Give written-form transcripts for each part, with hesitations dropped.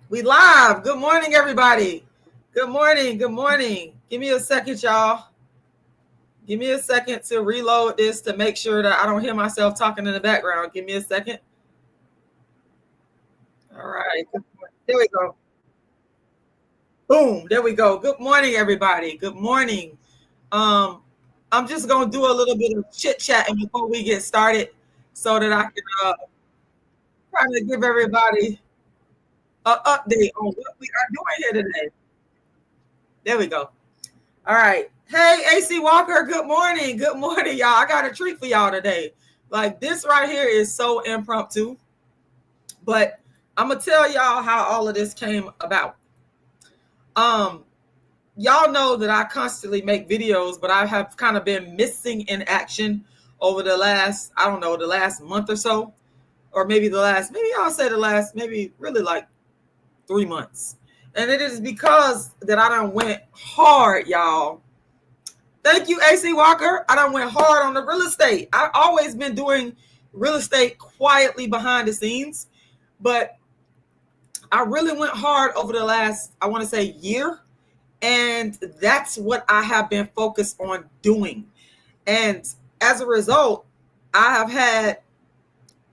We live. Good morning, everybody. Good morning. Good morning. Give me a second, y'all. Give me a second to reload this to make sure that I don't hear myself talking in the background. Give me a second. All right. There we go. Boom. There we go. Good morning, everybody. Good morning. Um, I'm just gonna do a little bit of chit chatting before we get started, so that I can kind of give everybody an update on what we are doing here today. There we go. All right. Hey, AC Walker, good morning. Good morning, y'all. I got a treat for y'all today. Like, this right here is so impromptu, but I'm going to tell y'all how all of this came about. Um, Y'all know that I constantly make videos, but I have kind of been missing in action over the last, I don't know, the last month or so, or maybe maybe I'll say the last, maybe really like 3 months. And it is because that I done went hard, y'all. Thank you, AC Walker. I done went hard on the real estate. I've always been doing real estate quietly behind the scenes, but I really went hard over the last, I want to say, year. And that's what I have been focused on doing. And as a result, I have had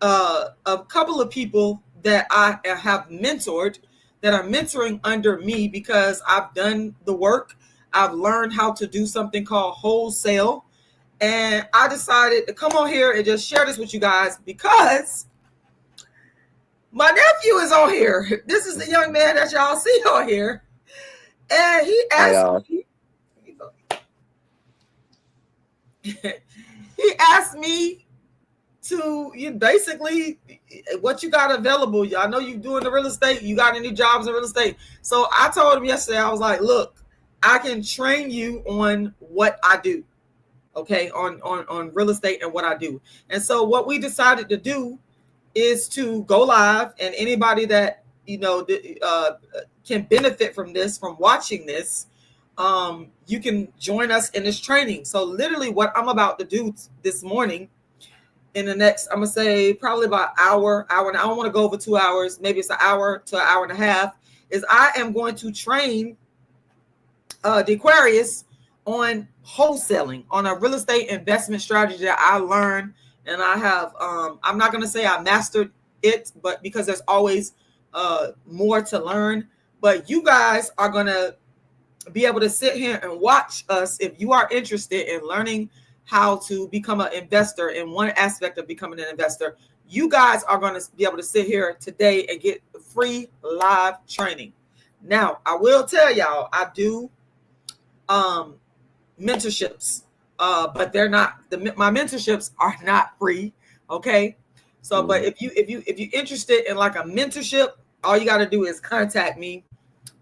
a couple of people that I have mentored that are mentoring under me because I've done the work. I've learned how to do something called wholesale. And I decided to come on here and just share this with you guys because my nephew is on here. This is the young man that y'all see on here. And he asked me, he asked me to basically what you got available. I know you're doing the real estate. You got any jobs in real estate? So I told him yesterday, I was like, look, I can train you on what I do. Okay, on real estate and what I do. And so what we decided to do is to go live, and anybody that can benefit from this, from watching this, you can join us in this training. So literally what I'm about to do this morning in the next, I'm gonna say probably about hour, and I don't want to go over 2 hours, maybe it's an hour to an hour and a half, is I am going to train the Aquarius on wholesaling, on a real estate investment strategy that I learned. And I have, I'm not going to say I mastered it, but because there's always more to learn. But you guys are going to be able to sit here and watch us if you are interested in learning how to become an investor in one aspect of becoming an investor. You guys are going to be able to sit here today and get free live training. Now, I will tell y'all, I do mentorships, but they're not, my mentorships are not free. Okay. So, but if you're interested in like a mentorship, all you got to do is contact me.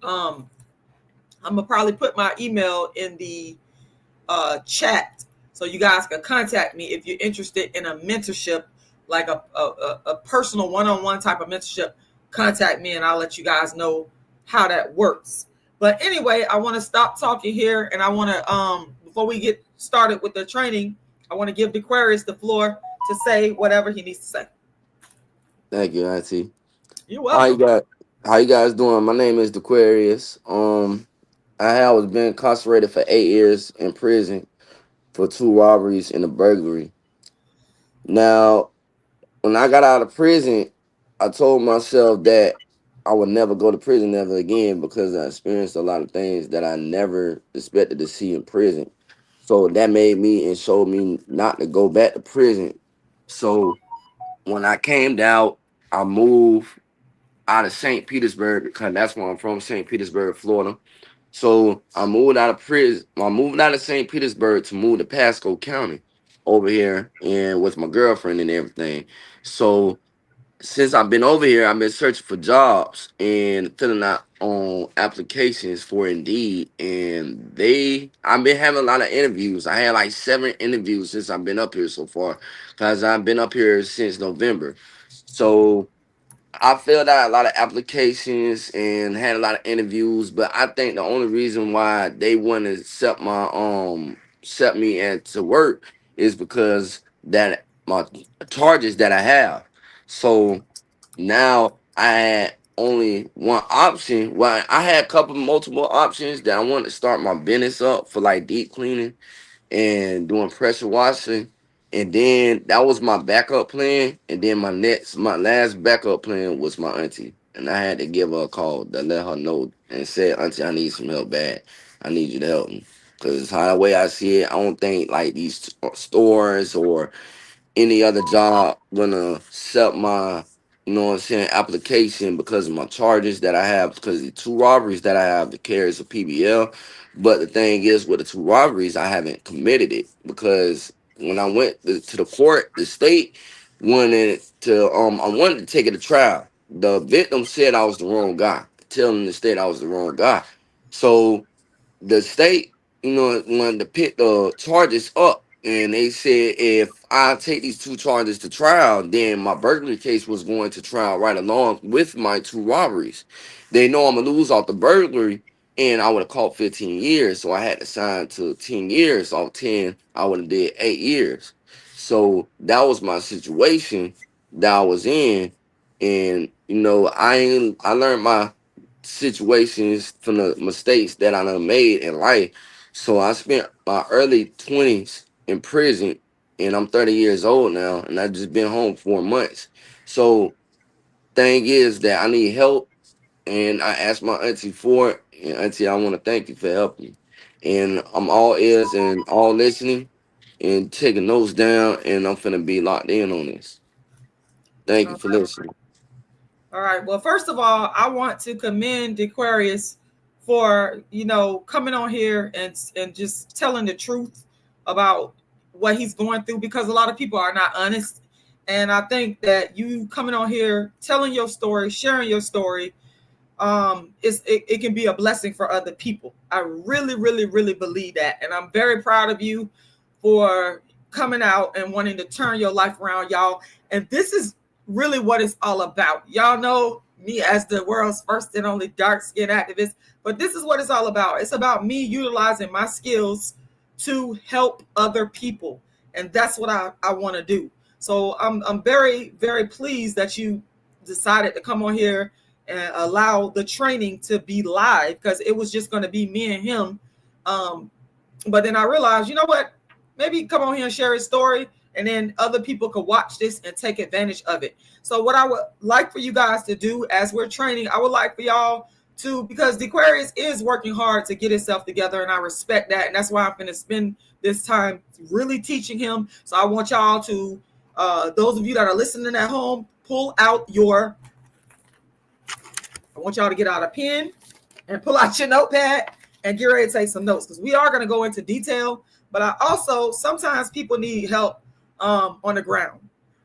I'm gonna probably put my email in the chat so you guys can contact me if you're interested in a mentorship, like a personal one-on-one type of mentorship. Contact me and I'll let you guys know how that works. But anyway, I want to stop talking here, and I want to before we get started with the training, I want to give Aquarius the floor to say whatever he needs to say. Thank you, Auntie. You're welcome. How you guys doing? My name is Aquarius. I was been incarcerated for 8 years in prison for 2 robberies and a burglary. Now, when I got out of prison, I told myself that I would never go to prison ever again because I experienced a lot of things that I never expected to see in prison. So that made me and showed me not to go back to prison. So when I came out, I moved out of St. Petersburg because that's where I'm from, St. Petersburg, Florida. So I moved out of prison. I moved out of St. Petersburg to move to Pasco County over here and with my girlfriend and everything. So since I've been over here, I've been searching for jobs and filling out on applications for Indeed. And I've been having a lot of interviews. I had like 7 interviews since I've been up here so far because I've been up here since November. So I filled out a lot of applications and had a lot of interviews, but I think the only reason why they want to accept me and to work is because that my charges that I have. So now only one option. Well, I had a couple multiple options that I wanted to start my business up for like deep cleaning and doing pressure washing. And then that was my backup plan. And then my last backup plan was my auntie. And I had to give her a call to let her know and say, Auntie, I need some help bad. I need you to help me. Because how the way I see it, I don't think like these stores or any other job gonna accept my, you know what I'm saying, application because of my charges that I have, because of the two robberies that I have to carry as a PBL. But the thing is, with the two robberies, I haven't committed it because when I went to the court, the state wanted to, I wanted to take it to trial. The victim said I was the wrong guy, telling the state I was the wrong guy. So the state, you know, wanted to pick the charges up, and they said if I take these two charges to trial, then my burglary case was going to trial right along with my two robberies. They know I'm gonna lose off the burglary, and I would have caught 15 years, so I had to sign to 10 years. Off 10, I would have did 8 years. So that was my situation that I was in, and you know, I learned my situations from the mistakes that I done made in life. So I spent my early 20s in prison, and I'm 30 years old now, and I just been home 4 months. So thing is that I need help, and I asked my auntie for it, and auntie, I want to thank you for helping me. And I'm all ears and all listening and taking notes down, and I'm finna be locked in on this. Thank you All for right. listening. All right. Well, first of all, I want to commend Aquarius for, coming on here and just telling the truth about what he's going through, because a lot of people are not honest. And I think that you coming on here, telling your story, sharing your story, it can be a blessing for other people. I really, really, really believe that. And I'm very proud of you for coming out and wanting to turn your life around, y'all. And this is really what it's all about. Y'all know me as the world's first and only dark skin activist, but this is what it's all about. It's about me utilizing my skills to help other people. And that's what I want to do. So I'm very, very pleased that you decided to come on here and allow the training to be live, because it was just going to be me and him. But then I realized, you know what? Maybe come on here and share his story, and then other people could watch this and take advantage of it. So what I would like for you guys to do as we're training, I would like for y'all to, because Aquarius is working hard to get himself together, and I respect that. And that's why I'm going to spend this time really teaching him. So I want y'all to, those of you that are listening at home, I want y'all to get out a pen and pull out your notepad and get ready to take some notes, because we are going to go into detail. But I also, sometimes people need help on the ground.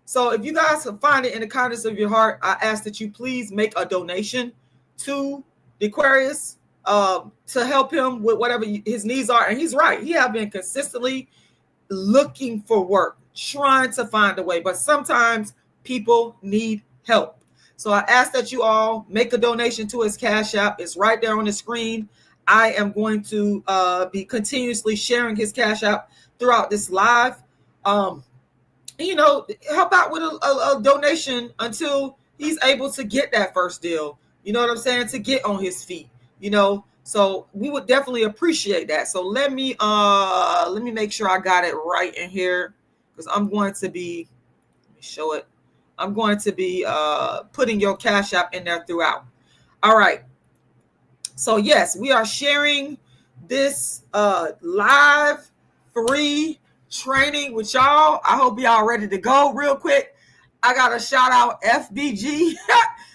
So if you guys find it in the kindness of your heart, I ask that you please make a donation to the Aquarius to help him with whatever his needs are. And he's right. He have been consistently looking for work, trying to find a way. But sometimes people need help. So I ask that you all make a donation to his Cash App. It's right there on the screen. I am going to be continuously sharing his Cash App throughout this live. Help out with a donation until he's able to get that first deal. You know what I'm saying? To get on his feet. So we would definitely appreciate that. So let me make sure I got it right in here, because I'm going to be, let me show it. I'm going to be putting your Cash App in there throughout. All right. So yes, we are sharing this live free training with y'all. I hope y'all ready to go real quick. I got to shout out FBG.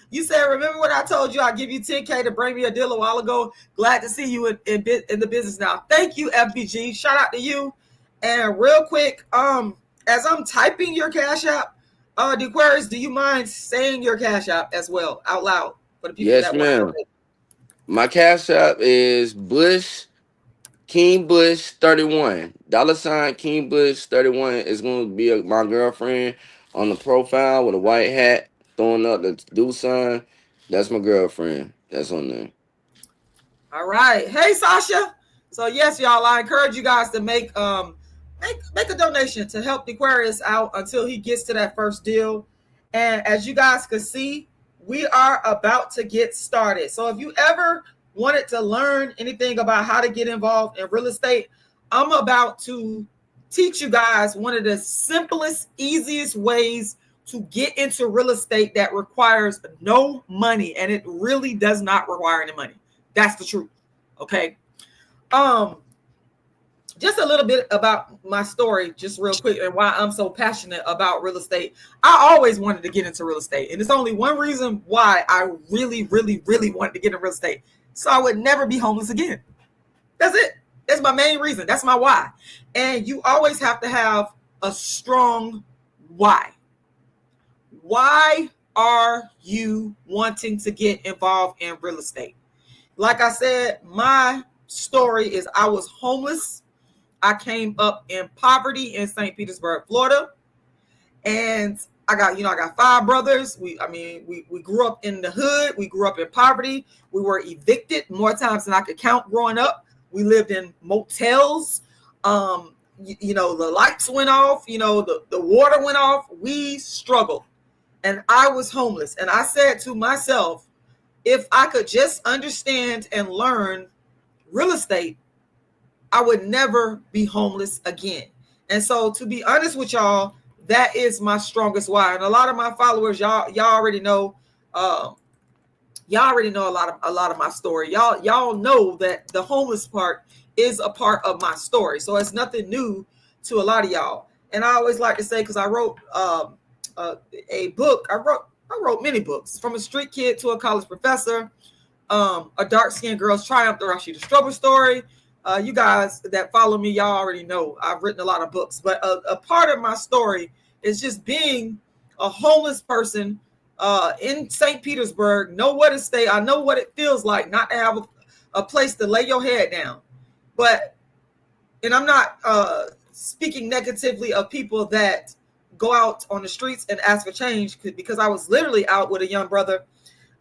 You said, remember what I told you? I'll give you 10K to bring me a deal a while ago. Glad to see you in the business now. Thank you, FBG. Shout out to you. And real quick, as I'm typing your Cash App, Aquarius, do you mind saying your Cash App as well out loud for the people Yes, that want to ma'am. donate? My cash app is King Bush 31. $ King Bush 31 is going to be my girlfriend on the profile with a white hat throwing up the do sign. That's my girlfriend. That's on there. All right. Hey, Sasha. So yes, y'all, I encourage you guys to make a donation to help Aquarius out until he gets to that first deal. And as you guys can see, we are about to get started. So if you ever wanted to learn anything about how to get involved in real estate, I'm about to teach you guys one of the simplest, easiest ways to get into real estate that requires no money, and it really does not require any money. That's the truth. Okay. Just a little bit about my story, just real quick, and why I'm so passionate about real estate. I always wanted to get into real estate, and it's only one reason why I really, really, really wanted to get into real estate, so I would never be homeless again. That's it. That's my main reason. That's my why. And you always have to have a strong why. Why are you wanting to get involved in real estate? Like I said, my story is I was homeless. I came up in poverty in St. Petersburg, Florida. And I got 5 brothers. We grew up in the hood. We grew up in poverty. We were evicted more times than I could count growing up. We lived in motels. The lights went off. The water went off. We struggled. And I was homeless. And I said to myself, if I could just understand and learn real estate, I would never be homeless again. And so, to be honest with y'all, that is my strongest why. And a lot of my followers, y'all already know. Y'all already know a lot of my story. Y'all know that the homeless part is a part of my story. So it's nothing new to a lot of y'all. And I always like to say, because I wrote a book. I wrote many books, from a street kid to a college professor. A dark-skinned girl's triumph, the RASHIDA STROBER Story. You guys that follow me, y'all already know I've written a lot of books. But a part of my story is just being a homeless person in St. Petersburg. Know where to stay. I know what it feels like not to have a place to lay your head down. And I'm not speaking negatively of people that go out on the streets and ask for change, because I was literally out with a young brother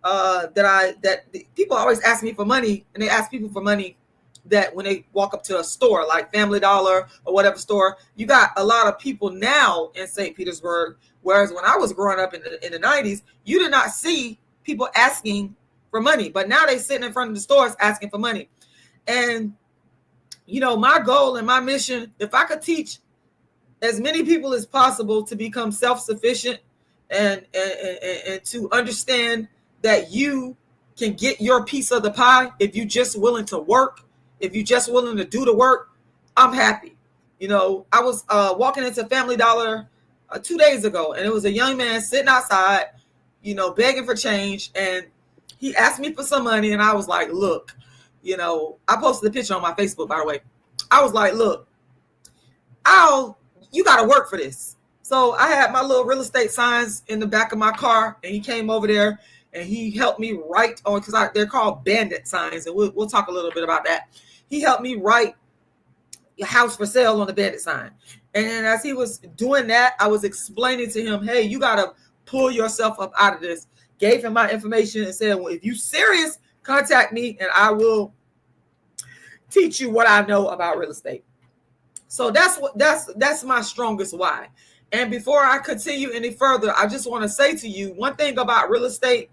that people always ask me for money, and they ask people for money that when they walk up to a store like Family Dollar or whatever store. You got a lot of people now in St. Petersburg, whereas when I was growing up in the 90s, you did not see people asking for money, but now they sitting in front of the stores asking for money. And my goal and my mission, if I could teach as many people as possible to become self-sufficient and to understand that you can get your piece of the pie if you just willing to work, if you just willing to do the work, I'm happy. I was walking into Family Dollar 2 days ago, and it was a young man sitting outside, begging for change, and he asked me for some money, and I was like, look, I posted a picture on my Facebook, by the way. I was like, look, you got to work for this. So I had my little real estate signs in the back of my car, and he came over there and he helped me write on, because they're called bandit signs, and we'll talk a little bit about that. He helped me write your house for sale on the bandit sign. And as he was doing that, I was explaining to him, hey, you got to pull yourself up out of this. Gave him my information and said, well, if you serious, contact me and I will teach you what I know about real estate. So that's my strongest why. And before I continue any further, I just want to say to you one thing about real estate.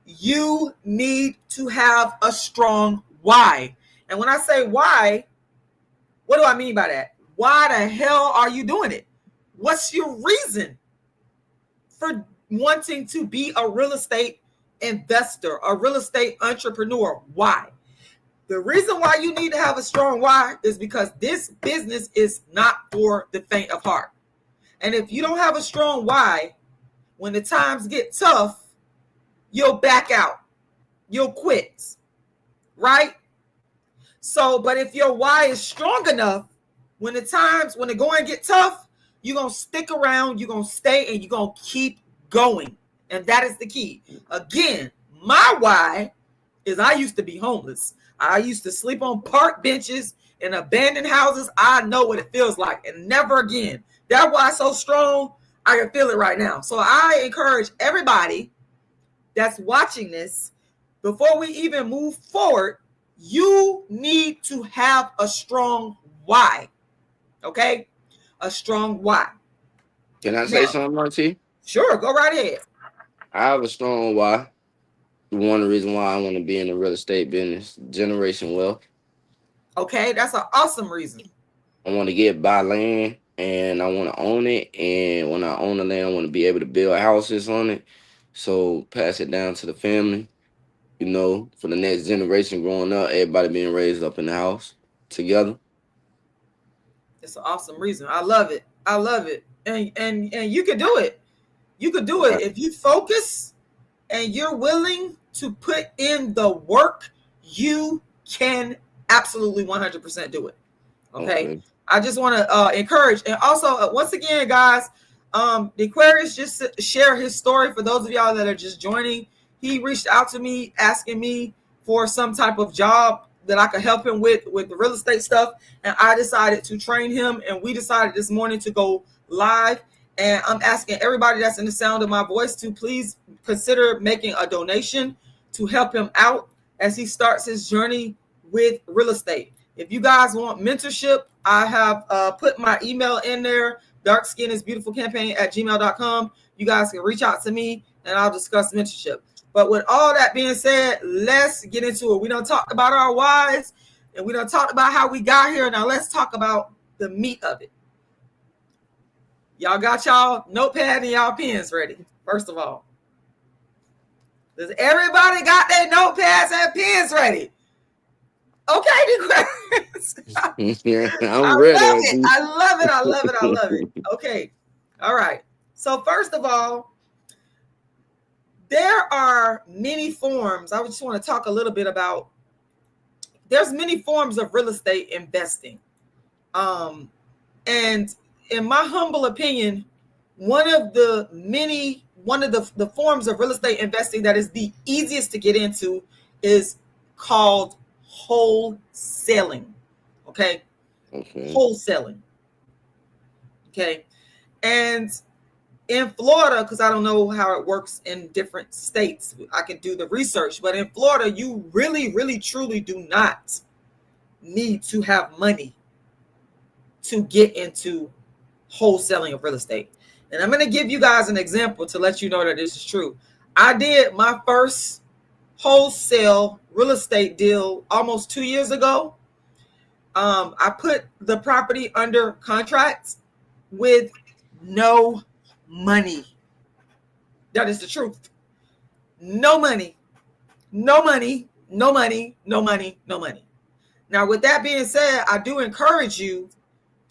You need to have a strong why. And when I say why, what do I mean by that? Why the hell are you doing it? What's your reason for wanting to be a real estate investor, a real estate entrepreneur? Why? The reason why you need to have a strong why is because this business is not for the faint of heart. And if you don't have a strong why, when the times get tough, you'll back out. You'll quit. Right? So, but if your why is strong enough, when the going get tough, you're going to stick around, you're going to stay, and you're going to keep going. And that is the key. Again, my why is I used to be homeless. I used to sleep on park benches in abandoned houses. I know what it feels like, and never again. That's why it's so strong. I can feel it right now. So I encourage everybody that's watching this, before we even move forward, you need to have a strong why. Okay? A strong why. Can I say something, Marty? Sure, go right ahead. I have a strong why. One reason why I want to be in the real estate business, generation wealth. Okay, that's an awesome reason. I want to buy land and I want to own it. And when I own the land, I want to be able to build houses on it. So pass it down to the family, for the next generation growing up, everybody being raised up in the house together. It's an awesome reason. I love it. I love it. And you could do it. You could do it if you focus and you're willing to put in the work. You can absolutely 100% do it. Okay. I just want to encourage, and also once again, guys, the Aquarius just share his story for those of y'all that are just joining. He reached out to me asking me for some type of job that I could help him with the real estate stuff, and I decided to train him, and we decided this morning to go live. And I'm asking everybody that's in the sound of my voice to please consider making a donation to help him out as he starts his journey with real estate. If you guys want mentorship, I have put my email in there, darkskinisbeautifulcampaign@gmail.com. You guys can reach out to me and I'll discuss mentorship. But with all that being said, let's get into it. We done talked about our whys and we done talked about how we got here. Now let's talk about the meat of it. Y'all got y'all notepad and y'all pens ready, first of all. Does everybody got their notepads and pens ready? Okay, yeah, I'm ready. I love it. Okay. All right. So first of all, there are many forms. I just want to talk a little bit about, there's many forms of real estate investing. And in my humble opinion, one of the forms of real estate investing that is the easiest to get into is called wholesaling. Okay. Wholesaling. Okay. And in Florida, because I don't know how it works in different states, I can do the research, but in Florida, you really, really, truly do not need to have money to get into wholesaling of real estate. And I'm going to give you guys an example to let you know that this is true. I did my first wholesale real estate deal almost 2 years ago. I put the property under contract with no money. That is the truth. No money. Now, with that being said, I do encourage you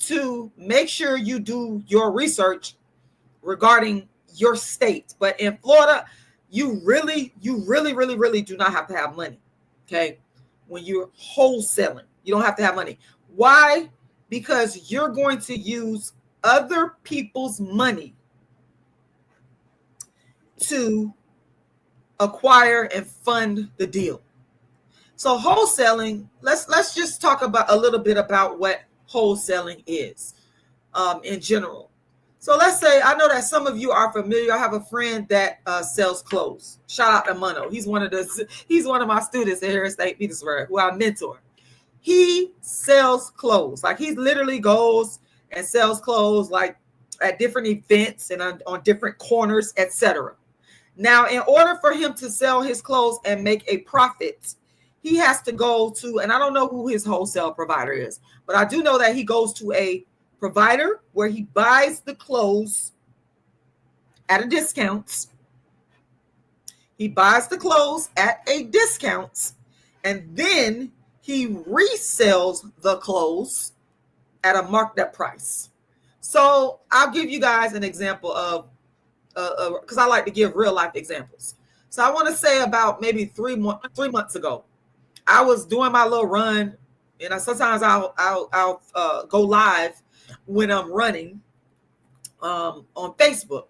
to make sure you do your research regarding your state. But in Florida, you really do not have to have money. Okay. When you're wholesaling, you don't have to have money. Why? Because you're going to use other people's money to acquire and fund the deal. So wholesaling, let's just talk about a little bit about what wholesaling is in general. So let's say, I know that some of you are familiar. I have a friend that sells clothes. Shout out to Mono. He's one of my students here at St. Petersburg, who I mentor. He sells clothes. Like, he literally goes and sells clothes like at different events and on different corners, etc. Now, in order for him to sell his clothes and make a profit, he has to go to, and I don't know who his wholesale provider is, but I do know that he goes to a provider where he buys the clothes at a discount. He buys the clothes at a discount, and then he resells the clothes at a marked up price. So I'll give you guys an example of, because I like to give real life examples. So I want to say about maybe 3 months ago, I was doing my little run, and sometimes I'll go live when I'm running on Facebook.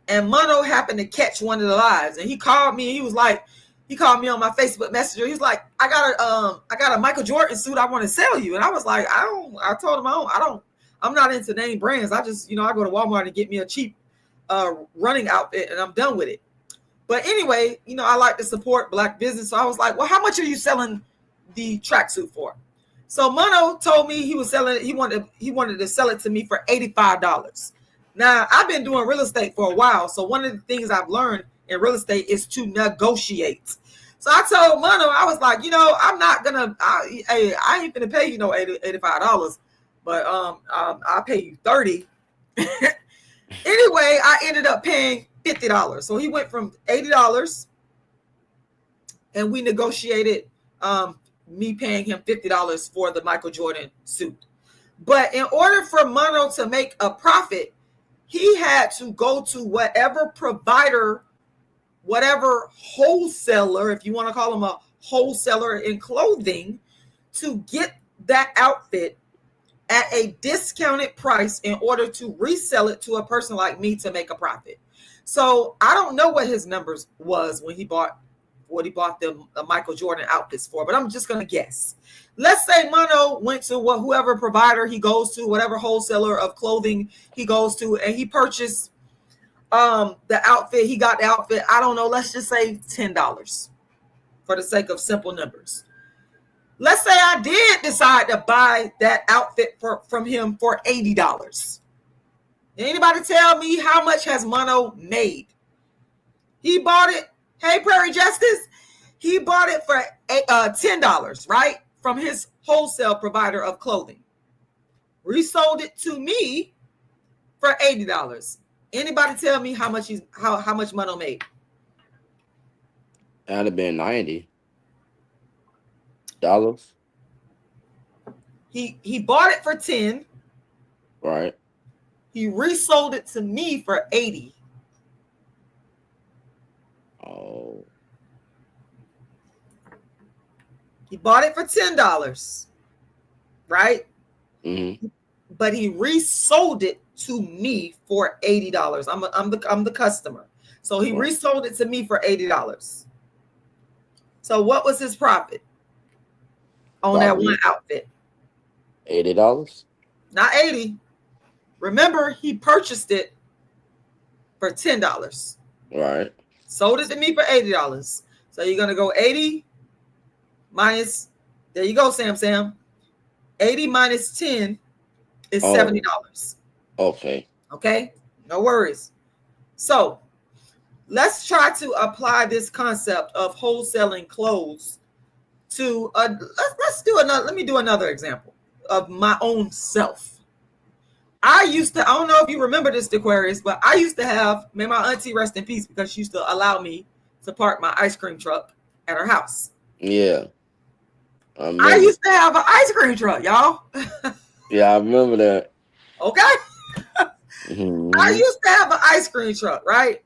And Mono happened to catch one of the lives, and he called me. He called me on my Facebook Messenger. He's like, I got a Michael Jordan suit I want to sell you. And I was like, I told him I'm not into name brands. I just, I go to Walmart and get me a cheap running outfit, and I'm done with it. But anyway, I like to support Black business. So I was like, well, how much are you selling the tracksuit for? So Mono told me he was selling it. He wanted to sell it to me for $85. Now, I've been doing real estate for a while. So one of the things I've learned in real estate is to negotiate. So I told Mono, I was like, I'm not gonna, I ain't gonna pay you no $85, but I'll pay you 30. Anyway, I ended up paying $50. So he went from $80, and we negotiated me paying him $50 for the Michael Jordan suit. But in order for Mono to make a profit, he had to go to whatever provider, whatever wholesaler, if you want to call him a wholesaler in clothing, to get that outfit at a discounted price in order to resell it to a person like me to make a profit. So I don't know what his numbers was when he bought the Michael Jordan outfits for, but I'm just gonna guess. Let's say Mono went to whoever provider he goes to, whatever wholesaler of clothing he goes to, and he purchased the outfit. He got the outfit, I don't know, let's just say $10 for the sake of simple numbers. Let's say I did decide to buy that outfit from him for $80. Anybody tell me how much has Mono made? He bought it. Hey, Prairie Justice. He bought it for $10, right? From his wholesale provider of clothing. Resold it to me for $80. Anybody tell me how much how much Mono made? That'd have been $90. He bought it for 10. Right. He resold it to me for 80. Oh. He bought it for $10, right? Mm-hmm. But he resold it to me for $80. I'm the customer. So he resold it to me for $80. So what was his profit on that one outfit? $80. Not 80. Remember, he purchased it for $10. Right. Sold it to me for $80. So you're gonna go 80 minus, there you go, Sam. 80 minus 10 is $70. Okay. Okay, no worries. So let's try to apply this concept of wholesaling clothes to let me do another example of my own self. I don't know if you remember this, Aquarius, but I used to have, may my auntie rest in peace, because she used to allow me to park my ice cream truck at her house. Yeah. I used to have an ice cream truck, y'all. Yeah, I remember that. Okay. Mm-hmm. I used to have an ice cream truck, right?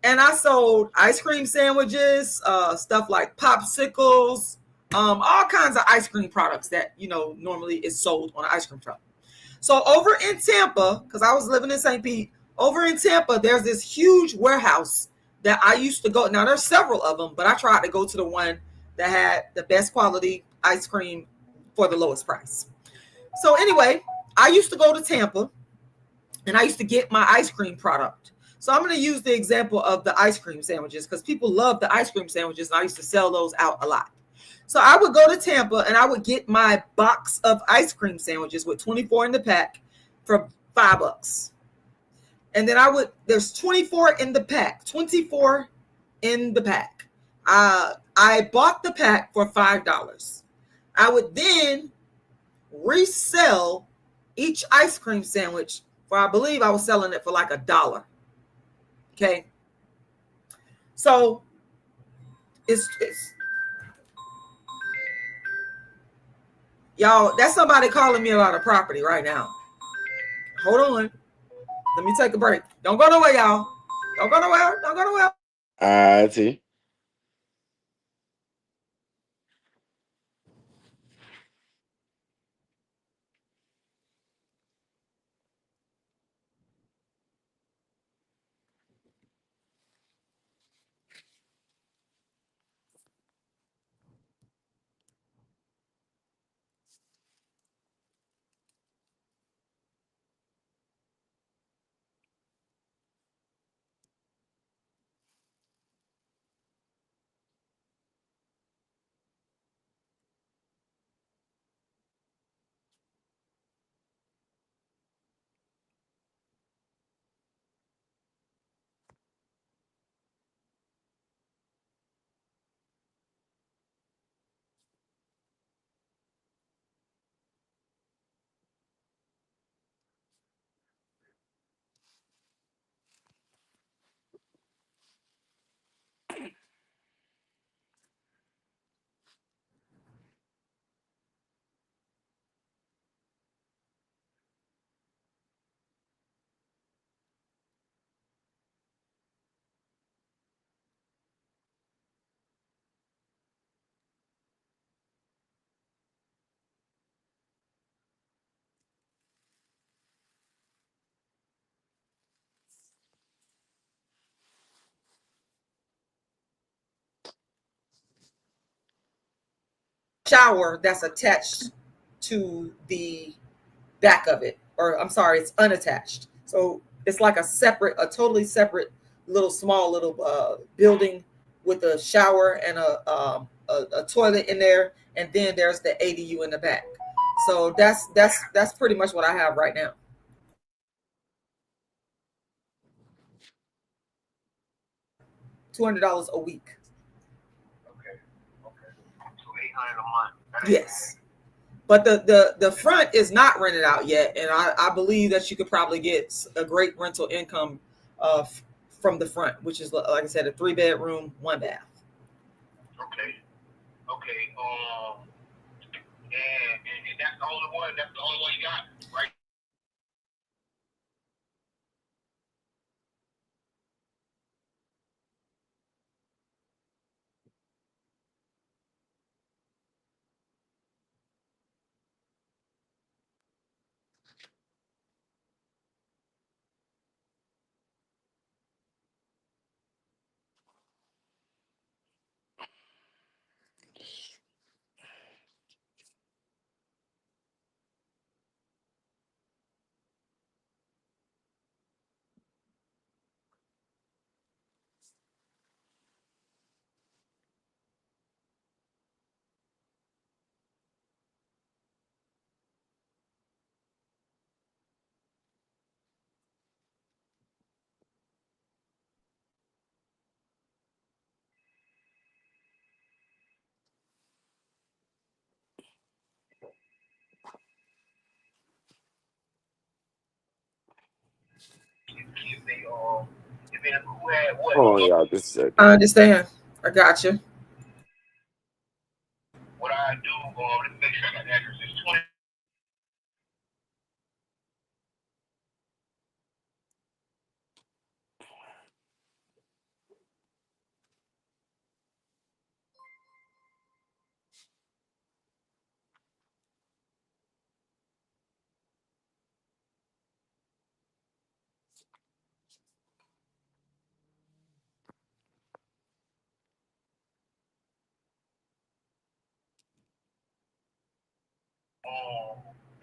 And I sold ice cream sandwiches, stuff like popsicles, all kinds of ice cream products that, normally is sold on an ice cream truck. So over in Tampa, because I was living in St. Pete, over in Tampa, there's this huge warehouse that I used to go. Now, there's several of them, but I tried to go to the one that had the best quality ice cream for the lowest price. So anyway, I used to go to Tampa, and I used to get my ice cream product. So I'm going to use the example of the ice cream sandwiches, because people love the ice cream sandwiches, and I used to sell those out a lot. So I would go to Tampa, and I would get my box of ice cream sandwiches with 24 in the pack for $5. And then there's 24 in the pack, 24 in the pack. I bought the pack for $5. I would then resell each ice cream sandwich for, I believe I was selling it for like $1. Okay. So it's y'all, that's somebody calling me about a property right now. Hold on. Let me take a break. Don't go nowhere, y'all. Don't go nowhere. Don't go nowhere. I see. shower that's attached to the back of it, or I'm sorry, it's unattached. So it's like a totally separate small little building with a shower and a toilet in there, and then there's the ADU in the back. So that's pretty much what I have right now. $200 a week. Okay. So 800 a month. Yes. But the front is not rented out yet, and I believe that you could probably get a great rental income from the front, which is, like I said, a 3-bedroom, 1 bath. Okay. And that's the only one. That's the only one you got, right? Oh, y'all, just a second. I understand. I got you. What I do, let's make sure I got the address. It's 20.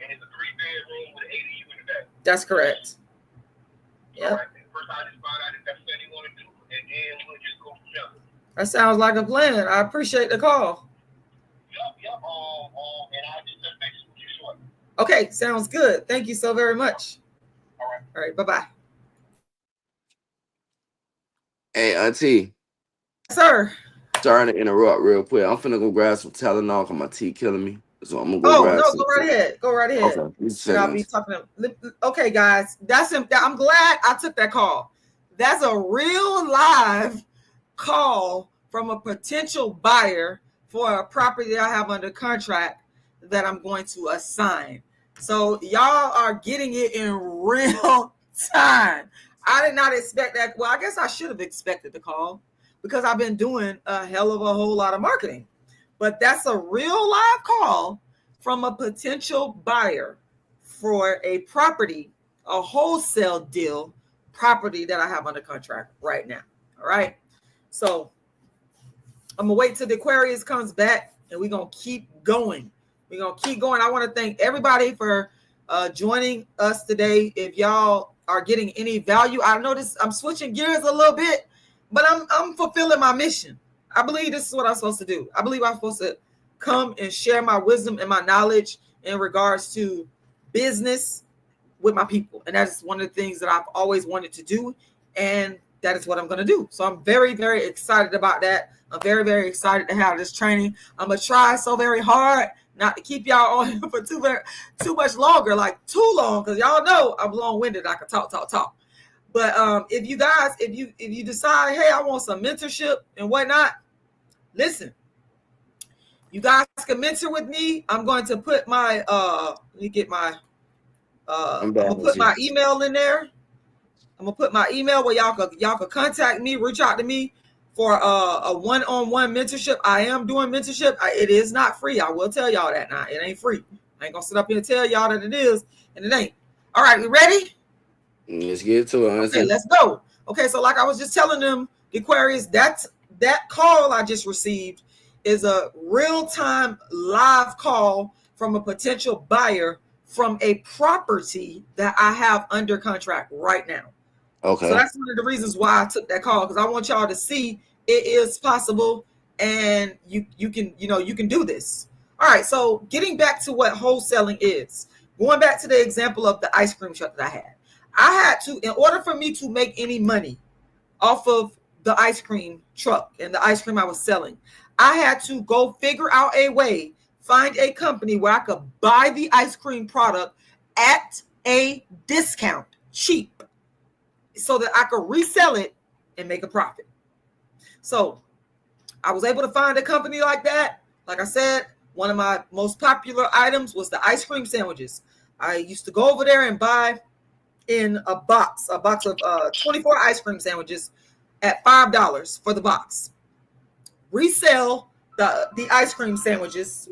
And it's a 3-bedroom with an ADU in the back. That's correct. Yep. All right. First, I just find out if that's what you want to do, and then we'll just go from there. That sounds like a plan. I appreciate the call. Yep. And I'll just touch base with you shortly. Okay, sounds good. Thank you so very much. All right. Bye-bye. Hey, Auntie. Sir. Sorry to interrupt real quick. I'm finna go grab some Tylenol because my teeth killing me. So I'm gonna go grab some. Go right ahead. Go right ahead. Okay. And I'll be talking to, okay, guys. I'm glad I took that call. That's a real live call from a potential buyer for a property I have under contract that I'm going to assign. So y'all are getting it in real time. I did not expect that. Well, I guess I should have expected the call because I've been doing a hell of a whole lot of marketing. But that's a real live call from a potential buyer for a property, a wholesale deal property that I have under contract right now. All right. So I'm gonna wait till the Aquarius comes back and we're gonna keep going. I want to thank everybody for joining us today. If y'all are getting any value, I notice I'm switching gears a little bit, but I'm fulfilling my mission. I believe this is what I'm supposed to do. I believe I'm supposed to come and share my wisdom and my knowledge in regards to business with my people. And that is one of the things that I've always wanted to do. And that is what I'm going to do. So I'm very, very excited about that. I'm very, very excited to have this training. I'm going to try so very hard not to keep y'all on for too much longer, like too long, because y'all know I'm long-winded. I can talk. But if you decide, hey, I want some mentorship and whatnot, listen, you guys can mentor with me. I'm going to put my let me get my I'm gonna put my email in there. I'm gonna put my email where y'all could contact me, reach out to me for a one-on-one mentorship. I am doing mentorship. It is not free. I will tell y'all that now. It ain't free. I ain't gonna sit up here and tell y'all that it is, and it ain't. All right, we ready? Let's get to it. Okay, let's go. Okay, so like I was just telling them, the Aquarius, that call I just received is a real-time live call from a potential buyer from a property that I have under contract right now. Okay. So that's one of the reasons why I took that call, because I want y'all to see it is possible, and you can do this. All right, so getting back to what wholesaling is, going back to the example of the ice cream truck that I had to, in order for me to make any money off of the ice cream truck and the ice cream I was selling, I had to go figure out a way, find a company where I could buy the ice cream product at a discount, cheap, so that I could resell it and make a profit. So I was able to find a company like that. Like I said, one of my most popular items was the ice cream sandwiches. I used to go over there and buy in a box of 24 ice cream sandwiches at $5 for the box. Resell the ice cream sandwiches.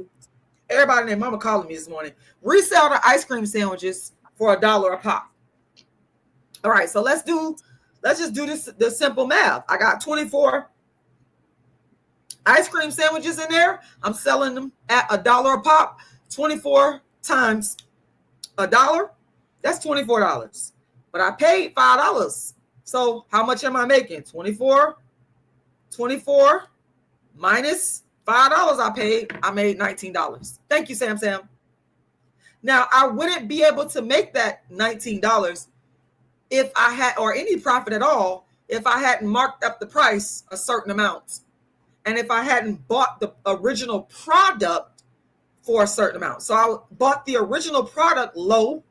Everybody and their mama calling me this morning. Resell the ice cream sandwiches for $1 a pop. All right, so let's just do the simple math. I got 24 ice cream sandwiches in there. I'm selling them at $1 a pop. 24 times $1, that's $24. But I paid $5. So how much am I making? 24 minus $5 I paid. I made $19. Thank you, Sam. Now, I wouldn't be able to make that $19 if I had, or any profit at all, if I hadn't marked up the price a certain amount. And if I hadn't bought the original product for a certain amount. So I bought the original product low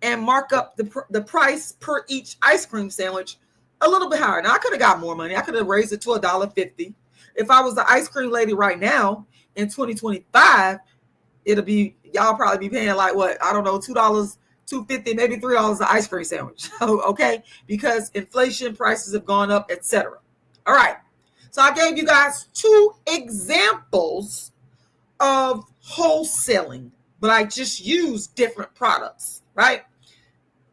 and mark up the price per each ice cream sandwich a little bit higher. Now, I could have got more money. I could have raised it to $1.50. If I was the ice cream lady right now in 2025, y'all probably be paying like what? I don't know, $2, $2.50, maybe $3 an ice cream sandwich. Okay, because inflation, prices have gone up, etc. All right, so I gave you guys 2 examples of wholesaling, but I just used different products, right?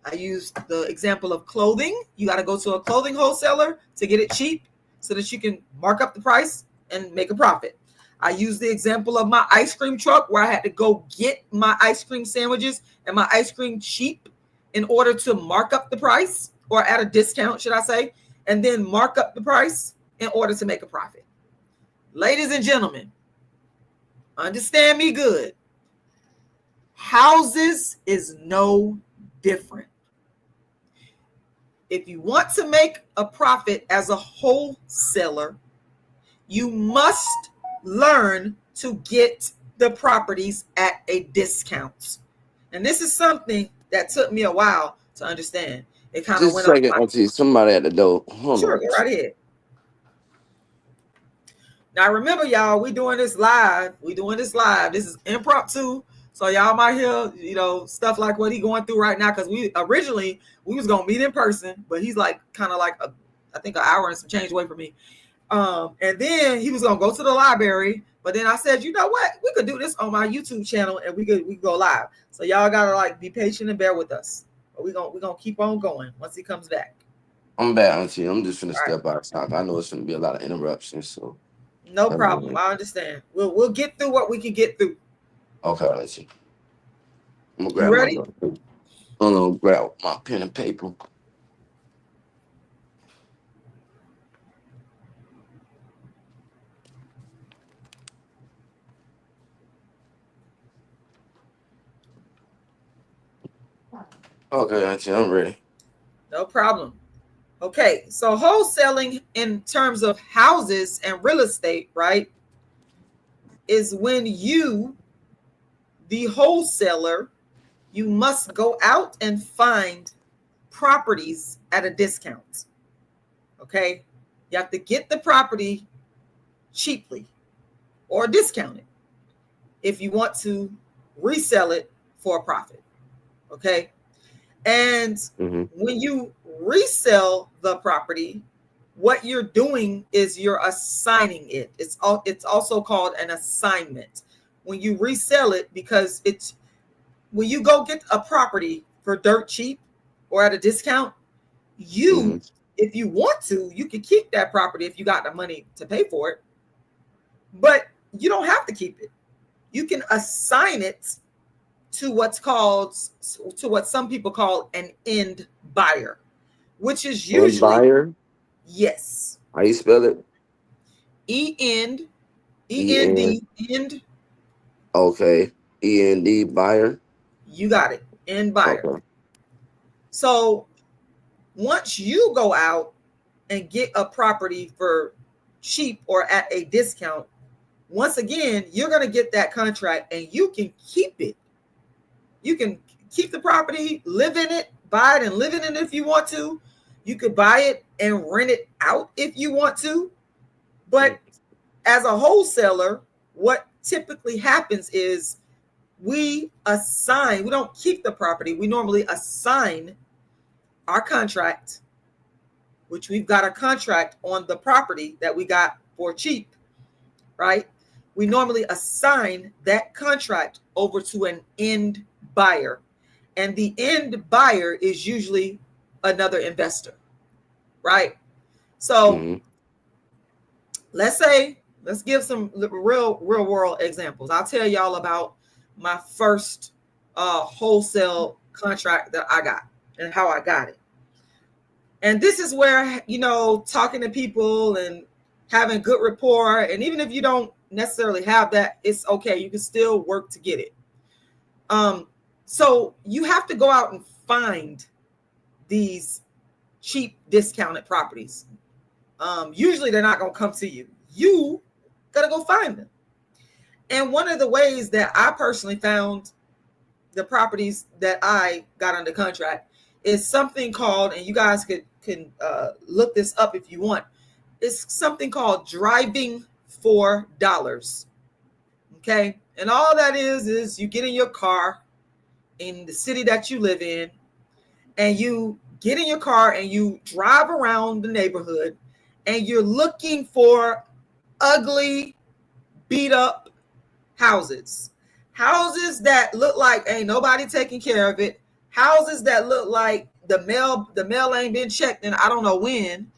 I used the example of clothing. You got to go to a clothing wholesaler to get it cheap so that you can mark up the price and make a profit. I used the example of my ice cream truck where I had to go get my ice cream sandwiches and my ice cream cheap in order to mark up the price, or at a discount, should I say, and then mark up the price in order to make a profit. Ladies and gentlemen, understand me good. Houses is no different. If you want to make a profit as a wholesaler, you must learn to get the properties at a discount. And this is something that took me a while to understand. It kind of went up. Just a second, Auntie. Somebody at the door. Sure, go right ahead. Now remember, y'all, we doing this live. This is impromptu. So y'all might hear, stuff like what he going through right now, because we was gonna meet in person, but he's like kind of like I think an hour and some change away from me. And then he was gonna go to the library, but then I said, you know what? We could do this on my YouTube channel and we could go live. So y'all gotta like be patient and bear with us. But we gonna keep on going once he comes back. I'm back, Auntie. I'm just finna step outside. I know it's gonna be a lot of interruptions, so no problem. I understand. We'll get through what we can get through. Okay, let's see. I'm gonna grab my pen and paper. Okay, Auntie, I'm ready. No problem. Okay, so wholesaling in terms of houses and real estate, right, is when you, the wholesaler, you must go out and find properties at a discount. Okay, you have to get the property cheaply or discounted if you want to resell it for a profit. Okay, and when you resell the property, what you're doing is you're assigning it. It's also called an assignment when you resell it, because it's when you go get a property for dirt cheap or at a discount, if you want to, you can keep that property if you got the money to pay for it. But you don't have to keep it. You can assign it to what's called, to what some people call an end buyer, which is And usually, buyer? yes, How you spell it? END, E-N. end. Okay. E-N-D, buyer. You got it, end buyer. Okay. So once you go out and get a property for cheap or at a discount, once again, you're going to get that contract and you can keep it. You can keep the property, live in it, buy it and live in it if you want to. You could buy it and rent it out if you want to. But as a wholesaler, what typically happens is we don't keep the property. We normally assign our contract, which we've got a contract on the property that we got for cheap, right? We normally assign that contract over to an end buyer. And the end buyer is usually another investor, right? So let's give some real world examples. I'll tell y'all about my first wholesale contract that I got and how I got it. And this is where, talking to people and having good rapport, and even if you don't necessarily have that, it's okay. You can still work to get it. So you have to go out and find these cheap discounted properties. Usually they're not going to come to you. You got to go find them. And one of the ways that I personally found the properties that I got under contract is something called, and you guys can look this up if you want. It's something called driving for dollars. Okay. And all that is you get in your car in the city that you live in, and you get in your car and you drive around the neighborhood, and you're looking for ugly, beat up houses that look like ain't nobody taking care of it, houses that look like the mail ain't been checked and I don't know when,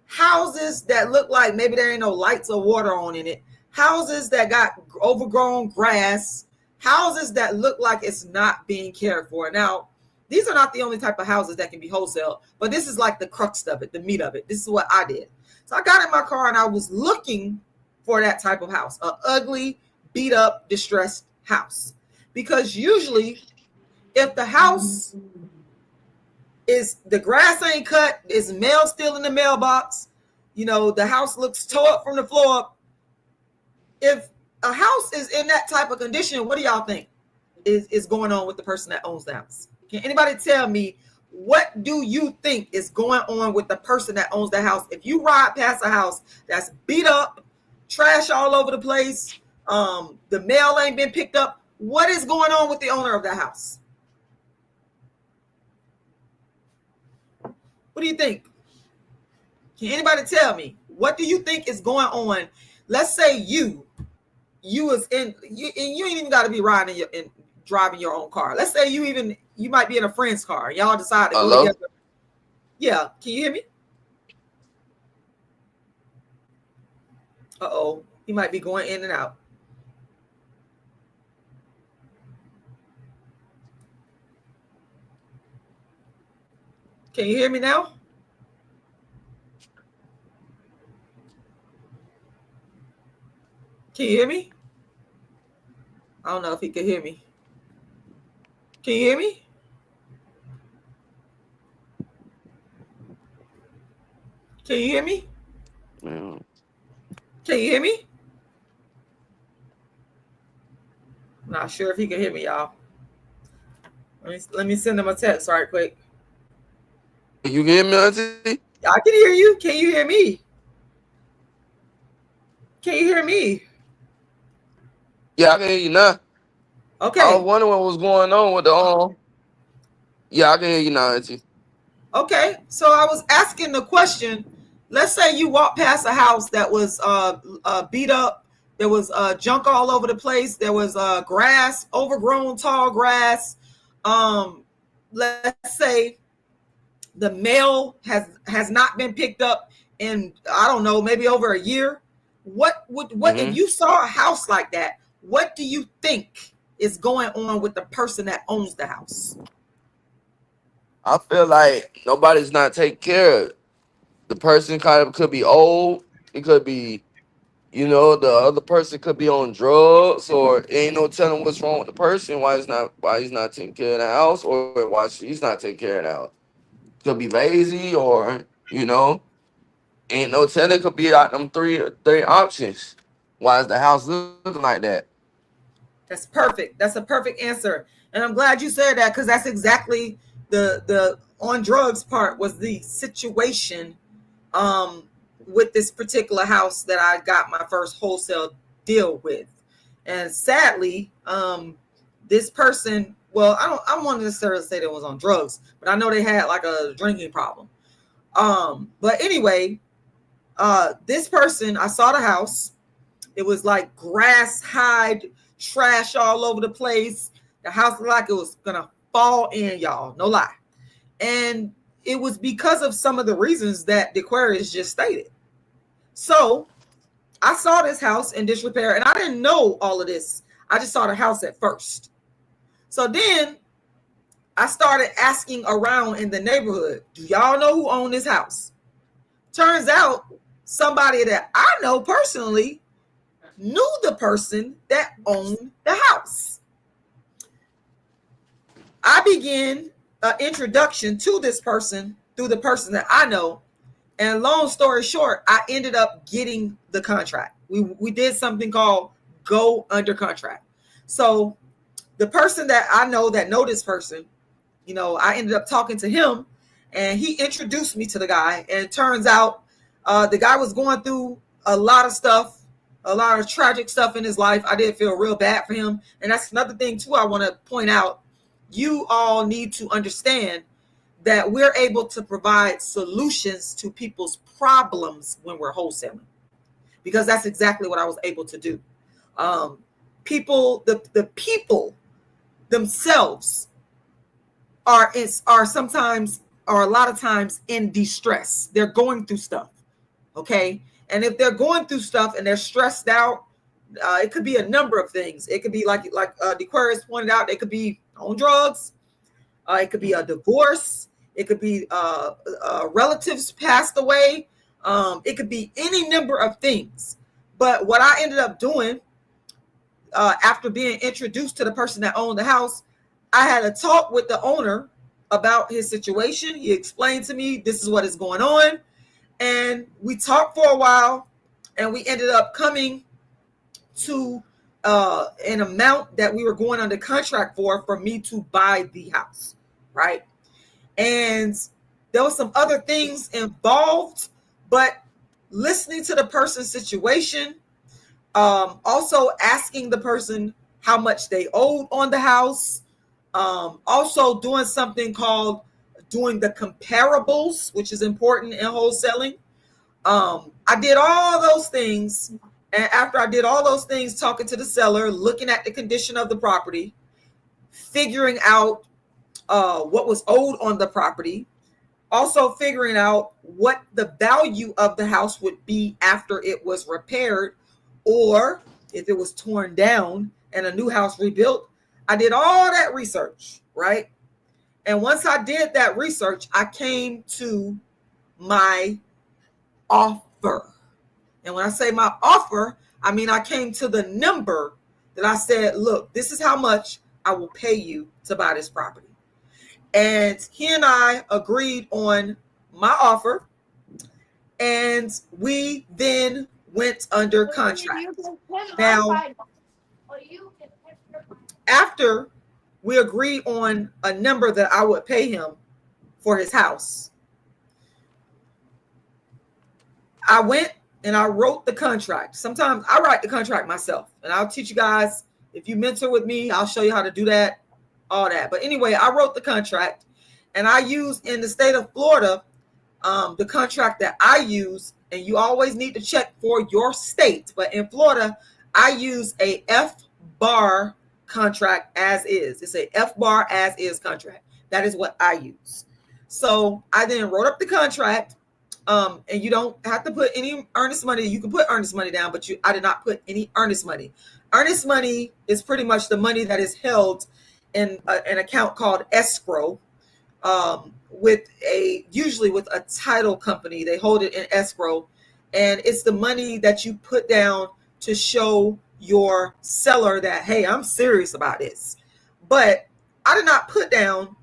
houses that look like maybe there ain't no lights or water on in it, houses that got overgrown grass, houses that look like it's not being cared for. Now, these are not the only type of houses that can be wholesale, but this is like the crux of it, the meat of it. This is what I did. So I got in my car and I was looking for that type of house, an ugly, beat up, distressed house. Because usually if the house is, the grass ain't cut, is mail still in the mailbox, the house looks tore up from the floor up. If a house is in that type of condition, what do y'all think is going on with the person that owns the house? Can anybody tell me, what do you think is going on with the person that owns the house? If you ride past a house that's beat up, trash all over the place, the mail ain't been picked up, what is going on with the owner of the house? What do you think? Can anybody tell me? What do you think is going on? Let's say you was in, and you ain't even got to be riding driving your own car. Let's say you might be in a friend's car. Y'all decide to go together. Yeah, can you hear me? Uh-oh, he might be going in and out. Can you hear me now? Can you hear me? I don't know if he can hear me. Can you hear me? Can you hear me? Yeah. Can you hear me? I'm not sure if he can hear me, y'all. Let me send him a text right quick. You can hear me, Auntie? I can hear you. Can you hear me? Can you hear me? Yeah, I can hear you now. Okay. I was wondering what was going on with the Yeah, I can hear you now, Auntie. Okay, so I was asking the question. Let's say you walk past a house that was beat up. There was junk all over the place. There was grass, overgrown tall grass. Let's say the mail has not been picked up in, I don't know, maybe over a year. What if you saw a house like that? What do you think is going on with the person that owns the house? I feel like nobody's not taking care of it. The person kind of could be old. It could be, the other person could be on drugs, or ain't no telling what's wrong with the person. Why he's not taking care of the house, or why she's not taking care of the house. Could be lazy, or ain't no telling. Could be out them three options. Why is the house looking like that? That's perfect. That's a perfect answer. And I'm glad you said that, because that's exactly the on drugs part was the situation with this particular house that I got my first wholesale deal with. And sadly, this person, well, I don't want to necessarily say they was on drugs, but I know they had like a drinking problem. But anyway, this person, I saw the house. It was like grass, hide, trash all over the place. The house looked like it was gonna fall in, y'all. No lie. And it was because of some of the reasons that the Aquarius just stated. So I saw this house in disrepair, and I didn't know all of this. I just saw the house at first. So then I started asking around in the neighborhood, do y'all know who owned this house? Turns out somebody that I know personally knew the person that owned the house. I began an introduction to this person through the person that I know. And long story short, I ended up getting the contract. We did something called go under contract. So the person that I know this person, I ended up talking to him, and he introduced me to the guy. And it turns out the guy was going through a lot of stuff, a lot of tragic stuff in his life. I did feel real bad for him. And that's another thing too I want to point out. You all need to understand that we're able to provide solutions to people's problems when we're wholesaling, because that's exactly what I was able to do. The people themselves are sometimes, or a lot of times, in distress. They're going through stuff. Okay. And if they're going through stuff and they're stressed out, it could be a number of things. It could be like the Aquarius pointed out, it could be on drugs. It could be a divorce. It could be relatives passed away. It could be any number of things. But what I ended up doing after being introduced to the person that owned the house, I had a talk with the owner about his situation. He explained to me, this is what is going on. And we talked for a while, and we ended up coming to an amount that we were going under contract for me to buy the house, right? And there was some other things involved, but listening to the person's situation, also asking the person how much they owed on the house, also doing something called doing the comparables, which is important in wholesaling. I did all those things. And after I did all those things, talking to the seller, looking at the condition of the property, figuring out what was owed on the property, also figuring out what the value of the house would be after it was repaired, or if it was torn down and a new house rebuilt. I did all that research, right? And once I did that research, I came to my offer. And when I say my offer, I mean I came to the number that I said, look, this is how much I will pay you to buy this property. And he and I agreed on my offer, and we then went under contract. Now, after we agreed on a number that I would pay him for his house, I went and I wrote the contract. Sometimes I write the contract myself, and I'll teach you guys. If you mentor with me, I'll show you how to do that, all that. But anyway, I wrote the contract, and I use in the state of Florida, the contract that I use, and you always need to check for your state. But in Florida, I use a F-bar contract as is. It's a F-bar as is contract. That is what I use. So I then wrote up the contract, And you don't have to put any earnest money. You can put earnest money down, but I did not put any earnest money. Earnest money is pretty much the money that is held in an account called escrow, usually with a title company. They hold it in escrow, and it's the money that you put down to show your seller that, hey, I'm serious about this. But I did not put down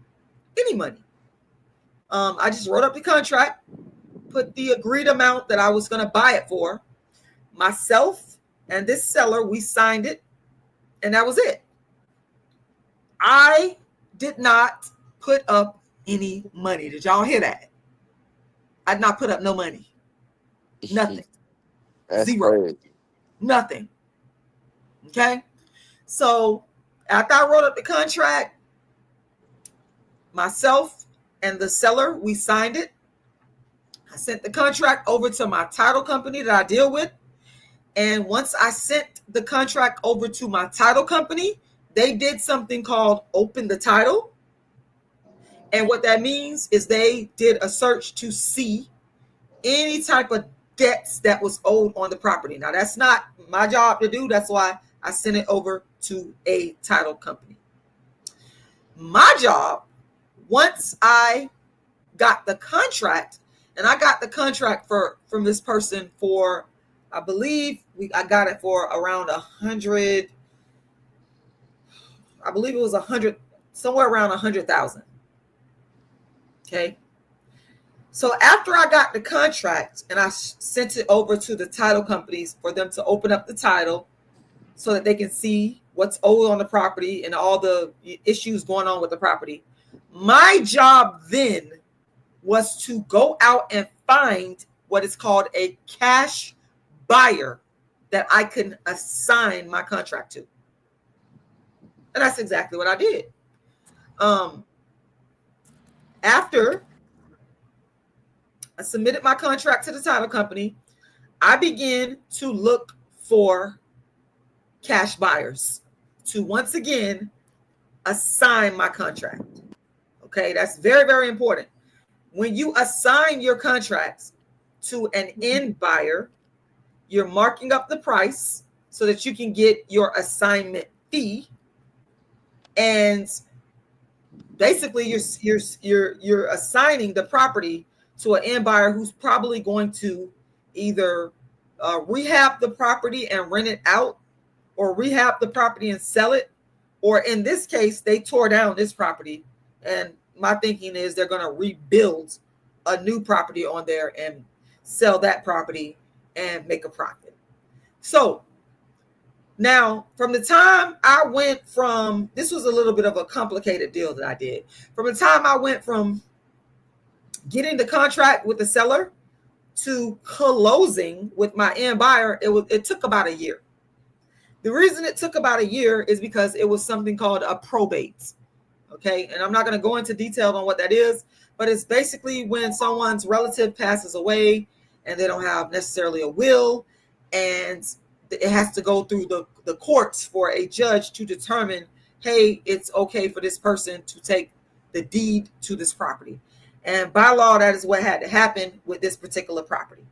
any money. I just wrote up the contract, put the agreed amount that I was going to buy it for. Myself and this seller, we signed it, and that was it. I did not put up any money. Did y'all hear that? I did not put up no money. Nothing. That's Zero. crazy. Nothing. Okay? So after I wrote up the contract, myself and the seller, we signed it. I sent the contract over to my title company that I deal with. And once I sent the contract over to my title company, they did something called open the title. And what that means is they did a search to see any type of debts that was owed on the property. Now, that's not my job to do. That's why I sent it over to a title company. My job, once I got the contract, and I got the contract from this person for, I believe I got it for around 100. I believe it was 100, somewhere around 100,000. Okay. So after I got the contract and I sent it over to the title companies for them to open up the title so that they can see what's owed on the property and all the issues going on with the property, my job then was to go out and find what is called a cash buyer that I can assign my contract to. And that's exactly what I did. After I submitted my contract to the title company, I began to look for cash buyers to once again assign my contract. Okay, that's very, very important. When you assign your contracts to an end buyer, you're marking up the price so that you can get your assignment fee. And basically you're assigning the property to an end buyer who's probably going to either rehab the property and rent it out, or rehab the property and sell it, or in this case, they tore down this property, and my thinking is they're going to rebuild a new property on there and sell that property and make a profit. So now, from the time I went from, this was a little bit of a complicated deal that I did. From the time I went from getting the contract with the seller to closing with my end buyer, it took about a year. The reason it took about a year is because it was something called a probate. Okay, and I'm not going to go into detail on what that is, but it's basically when someone's relative passes away and they don't have necessarily a will, and it has to go through the courts for a judge to determine, hey, it's okay for this person to take the deed to this property. And by law, that is what had to happen with this particular property.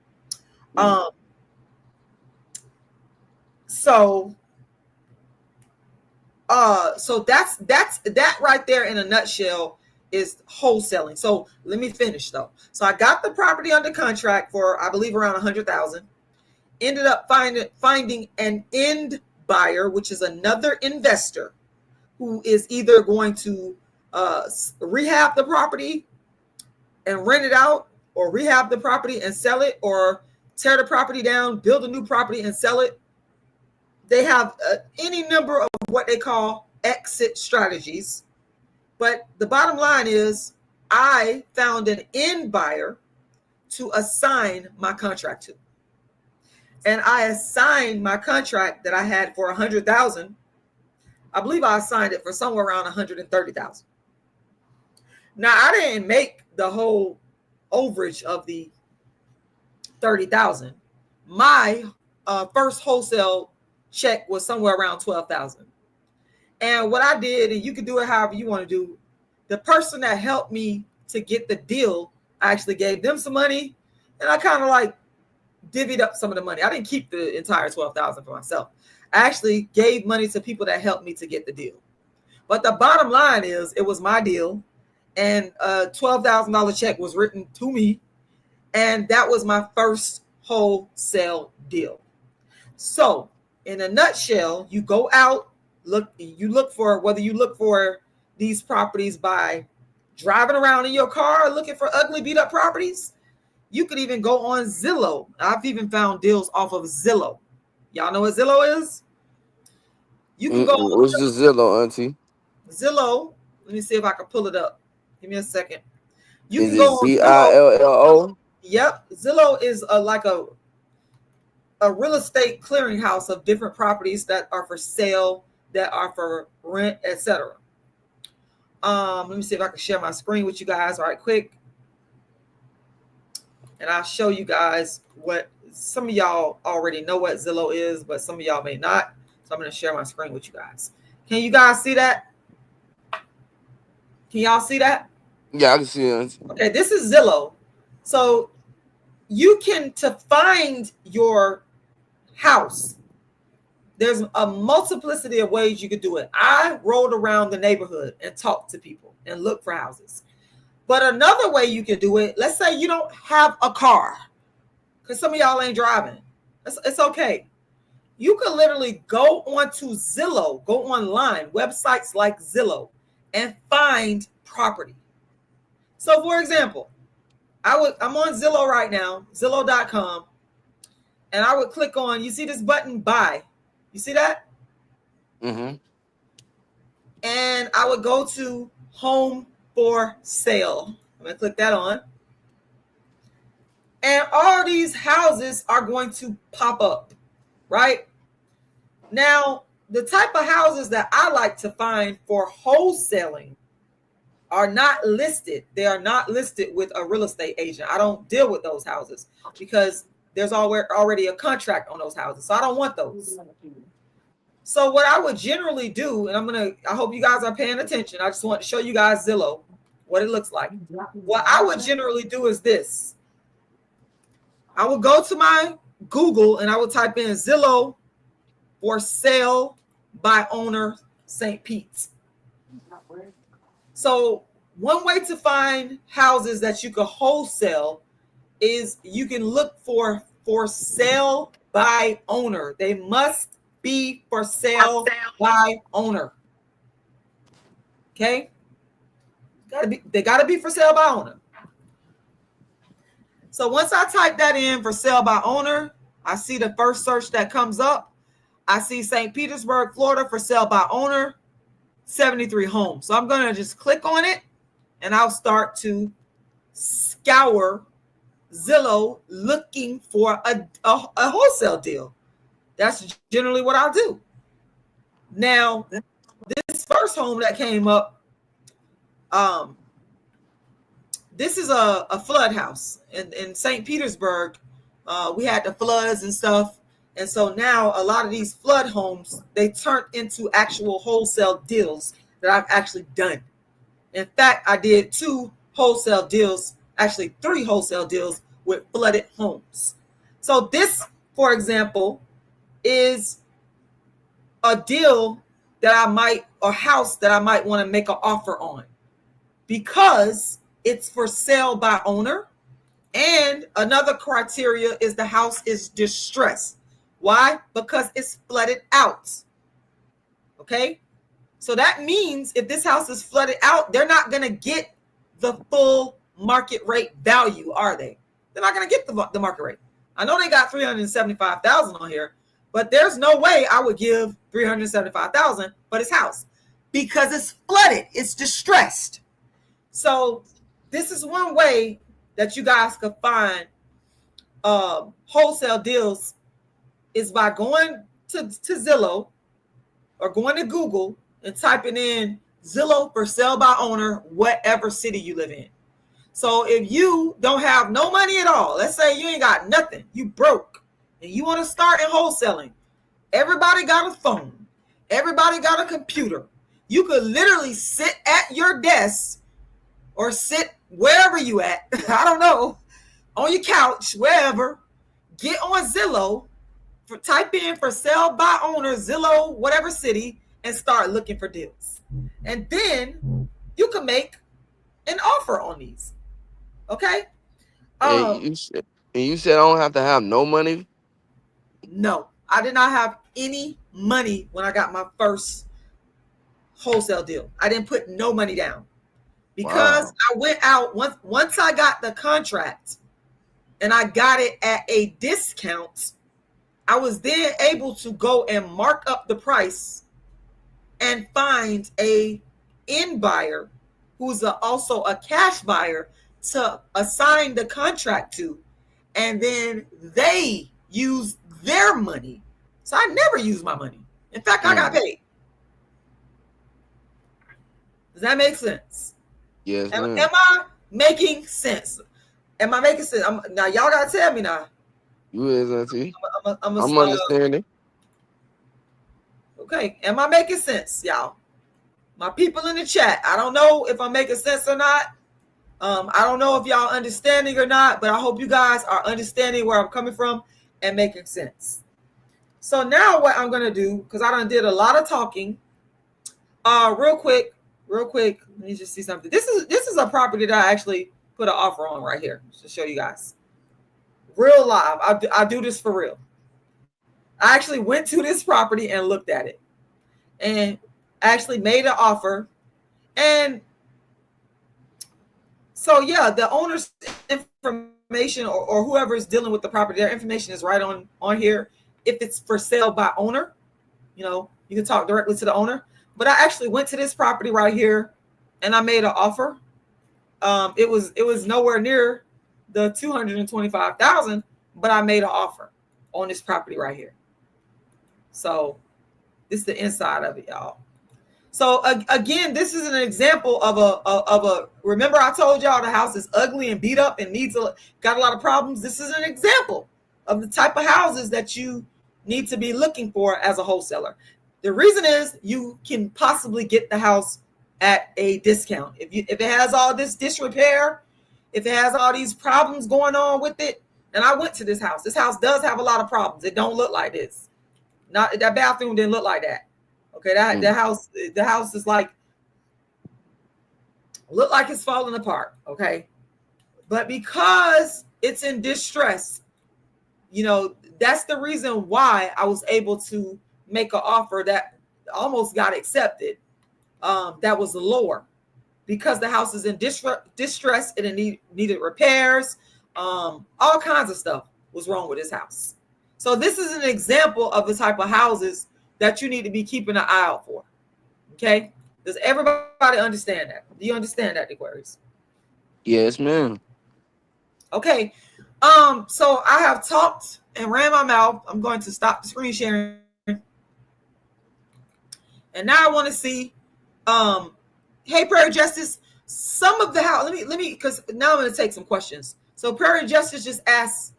So that's that right there in a nutshell is wholesaling. So let me finish though. So I got the property under contract for, I believe, around 100,000. Ended up finding an end buyer, which is another investor who is either going to rehab the property and rent it out, or rehab the property and sell it, or tear the property down, build a new property and sell it. They have any number of what they call exit strategies. But the bottom line is I found an end buyer to assign my contract to. And I assigned my contract that I had for 100,000. I believe I assigned it for somewhere around 130,000. Now, I didn't make the whole overage of the 30,000. My first wholesale check was somewhere around 12,000. And what I did, and you can do it however you want to do, the person that helped me to get the deal, I actually gave them some money, And I kind of like divvied up some of the money. I didn't keep the entire $12,000 for myself. I actually gave money to people that helped me to get the deal. But the bottom line is, it was my deal, and a $12,000 check was written to me, and that was my first wholesale deal. So, in a nutshell, you go out, you look for, whether you look for these properties by driving around in your car looking for ugly, beat up properties. You could even go on Zillow. I've even found deals off of Zillow. Y'all know what Zillow is? You can go on What's the Zillow, Auntie? Zillow. Let me see if I can pull it up. Give me a second. You Is can it go on Zillow. ZILLO? Yep. Zillow is like a real estate clearinghouse of different properties that are for sale, that are for rent, etc. Let me see if I can share my screen with you guys right quick. And I'll show you guys what some of y'all already know what Zillow is, but some of y'all may not. So I'm going to share my screen with you guys. Can you guys see that? Can y'all see that? Yeah, I can see it. Okay, this is Zillow. So you can, to find your house, there's a multiplicity of ways you could do it. I rode around the neighborhood and talked to people and looked for houses. But another way you can do it, let's say you don't have a car, because some of y'all ain't driving. It's okay. You can literally go onto Zillow, go online, websites like Zillow, and find property. So, for example, I'm on Zillow right now, Zillow.com, and I would click on, you see this button, buy. You see that? Mm-hmm. And I would go to home for sale. I'm going to click that on. And all these houses are going to pop up, right? Now, the type of houses that I like to find for wholesaling are not listed. They are not listed with a real estate agent. I don't deal with those houses because there's already a contract on those houses. So I don't want those. So what I would generally do, and I hope you guys are paying attention. I just want to show you guys Zillow, what it looks like. What I would generally do is this. I would go to my Google and I would type in Zillow for sale by owner St. Pete's. So one way to find houses that you could wholesale is you can look for sale by owner. They must be for sale by owner. Okay? They gotta be for sale by owner. So once I type that in for sale by owner, I see the first search that comes up. I see St. Petersburg, Florida for sale by owner, 73 homes. So I'm going to just click on it and I'll start to scour Zillow looking for a wholesale deal. That's generally what I'll do. Now, this first home that came up, this is a flood house in St. Petersburg. We had the floods and stuff. And so now a lot of these flood homes, they turned into actual wholesale deals that I've actually done. In fact, I did 2 wholesale deals, actually 3 wholesale deals with flooded homes. So this, for example, is a deal that a house that I might want to make an offer on because it's for sale by owner. And another criteria is the house is distressed. Why? Because it's flooded out. Okay? So that means if this house is flooded out, they're not going to get the full market rate value, are they? They're not going to get the market rate. I know they got $375,000 on here, but there's no way I would give $375,000 for this house because it's flooded. It's distressed. So this is one way that you guys could find wholesale deals is by going to Zillow or going to Google and typing in Zillow for sale by owner, whatever city you live in. So if you don't have no money at all, let's say you ain't got nothing, you broke, and you want to start in wholesaling, everybody got a phone, everybody got a computer. You could literally sit at your desk or sit wherever you at, I don't know, on your couch, wherever, get on Zillow, type in for sale by owner, Zillow, whatever city, and start looking for deals. And then you can make an offer on these. Okay? And you said I don't have to have no money? No, I did not have any money when I got my first wholesale deal. I didn't put no money down because Wow. I went out once I got the contract and I got it at a discount. I was then able to go and mark up the price and find a end buyer who's also a cash buyer to assign the contract to, and then they use their money. So I never used my money. In fact, I got paid. Does that make sense? Yes, Am ma'am. I making sense? Am I making sense? Now y'all gotta tell me now. You is, auntie. I'm understanding. Okay, am I making sense, y'all? My people in the chat, I don't know if I'm making sense or not. I don't know if y'all understanding or not, but I hope you guys are understanding where I'm coming from and making sense. So now what I'm gonna do, because I done did a lot of talking. Real quick, let me just see something. This is a property that I actually put an offer on right here to show you guys. Real live. I do this for real. I actually went to this property and looked at it and actually made an offer. And so yeah, the owner's information or whoever is dealing with the property, their information is right on here. If it's for sale by owner, you can talk directly to the owner. But I actually went to this property right here and I made an offer. It was nowhere near the $225,000, but I made an offer on this property right here. So this is the inside of it, y'all. So again, this is an example of a. Remember, I told y'all the house is ugly and beat up and got a lot of problems. This is an example of the type of houses that you need to be looking for as a wholesaler. The reason is you can possibly get the house at a discount. If it has all this disrepair, if it has all these problems going on with it, and I went to this house. This house does have a lot of problems. It don't look like this. Not that bathroom didn't look like that. Okay, the house is like look like it's falling apart. Okay, but because it's in distress, that's the reason why I was able to make an offer that almost got accepted. That was lower because the house is in distress and it needed repairs. All kinds of stuff was wrong with this house. So this is an example of the type of houses that you need to be keeping an eye out for. Okay? Does everybody understand that? Do you understand that, Aquarius? Yes, ma'am. Okay. So I have talked and ran my mouth. I'm going to stop the screen sharing. And now I want to see, hey, Prairie Justice, some of the house, let me, because now I'm going to take some questions. So Prairie Justice just asked,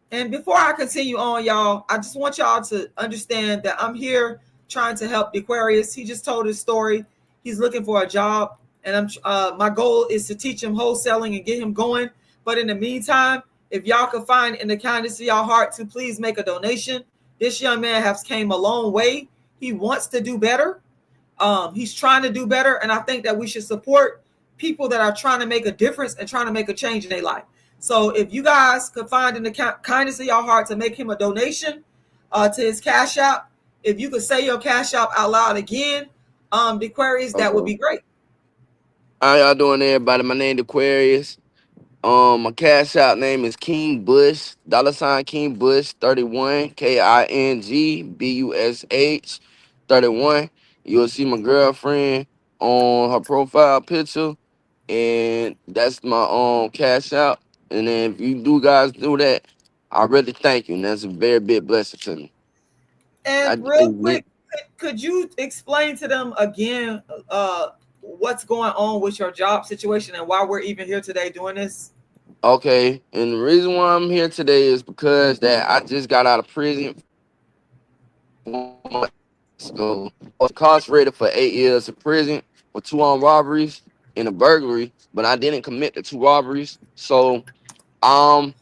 and before I continue on, y'all, I just want y'all to understand that I'm here trying to help Aquarius. He just told his story. He's looking for a job, and my goal is to teach him wholesaling and get him going. But in the meantime, if y'all could find in the kindness of y'all heart to please make a donation. This young man has came a long way. He wants to do better. He's trying to do better, and I think that we should support people that are trying to make a difference and trying to make a change in their life. So if you guys could find in the kindness of your heart to make him a donation to his Cash App, if you could say your Cash App out loud again, the queries, that would be great. How y'all doing, everybody? My name is Aquarius. My Cash App name is King Bush, $ King Bush 31, KINGBUSH 31. You'll see my girlfriend on her profile picture, and that's my Cash App. And then if you guys do that, I really thank you. And that's a very big blessing to me. And real quick, could you explain to them again what's going on with your job situation and why we're even here today doing this? Okay, and the reason why I'm here today is because that I just got out of prison 4 months ago. I was incarcerated for 8 years in prison for 2 armed robberies and a burglary, but I didn't commit the 2 robberies. So Um,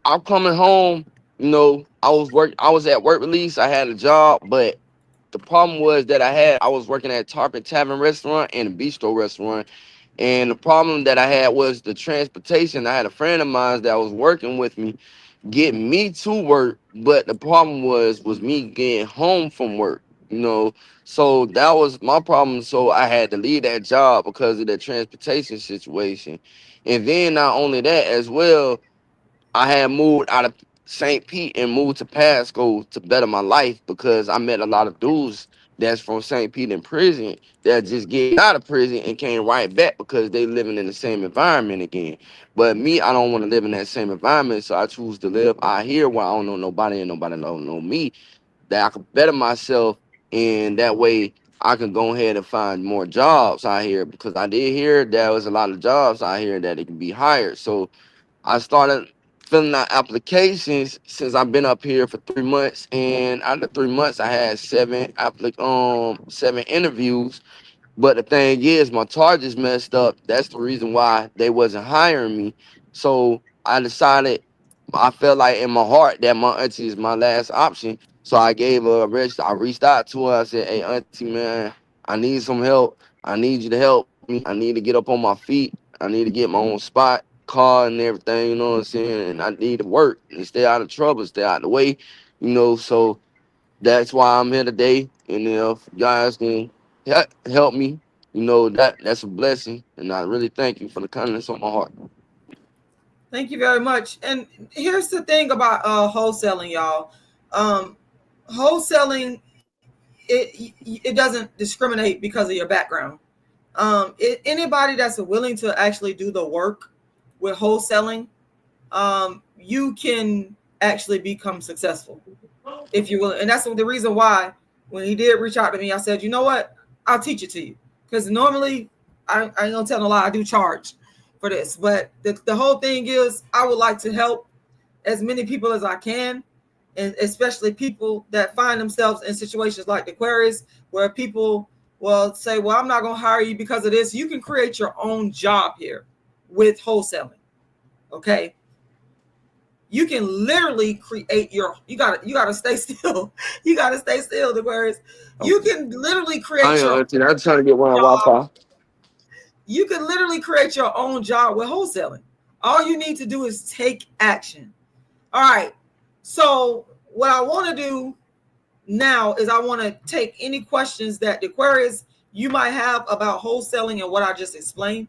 I'm coming home. You know, I was at work release. I had a job, but the problem was that I was working at Tarpon Tavern restaurant and a bistro restaurant. And the problem that I had was the transportation. I had a friend of mine that was working with me, getting me to work, but the problem was me getting home from work, you know. So that was my problem. So I had to leave that job because of the transportation situation. And then not only that as well, I had moved out of St. Pete and moved to Pasco to better my life because I met a lot of dudes that's from St. Pete in prison that just get out of prison and came right back because they living in the same environment again. But me, I don't want to live in that same environment, so I choose to live out here where I don't know nobody and nobody don't know me, that I can better myself, and that way I can go ahead and find more jobs out here because I did hear there was a lot of jobs out here that it can be hired. So I started filling out applications since I've been up here for 3 months, and out of 3 months, I had seven interviews. But the thing is, my charges messed up. That's the reason why they wasn't hiring me. So I decided, I felt like in my heart that my auntie is my last option. So I gave her a rest. I reached out to her. I said, "Hey, auntie, man, I need some help. I need you to help me. I need to get up on my feet. I need to get my own spot, car, and everything. You know what I'm saying? And I need to work and stay out of trouble, stay out of the way. You know, so." That's why I'm here today. And if you guys can help me, you know, that's a blessing. And I really thank you for the kindness on my heart. Thank you very much. And here's the thing about wholesaling, y'all. Um, Wholesaling, it doesn't discriminate because of your background. Anybody that's willing to actually do the work with wholesaling, you can actually become successful if you will. And that's the reason why when he did reach out to me, I said, you know what, I'll teach it to you. Because normally I ain't gonna tell no lie, I do charge for this. But the whole thing is I would like to help as many people as I can, and especially people that find themselves in situations like the Aquarius, where people will say, well, I'm not gonna hire you because of this. You can create your own job here with wholesaling. Okay. You can literally create you gotta stay still. You gotta stay still, the words. You can literally I create am, your auntie. I'm trying to get one job. Wi-Fi. You can literally create your own job with wholesaling. All you need to do is take action. All right. So what I want to do now is I want to take any questions that the queries you might have about wholesaling and what I just explained.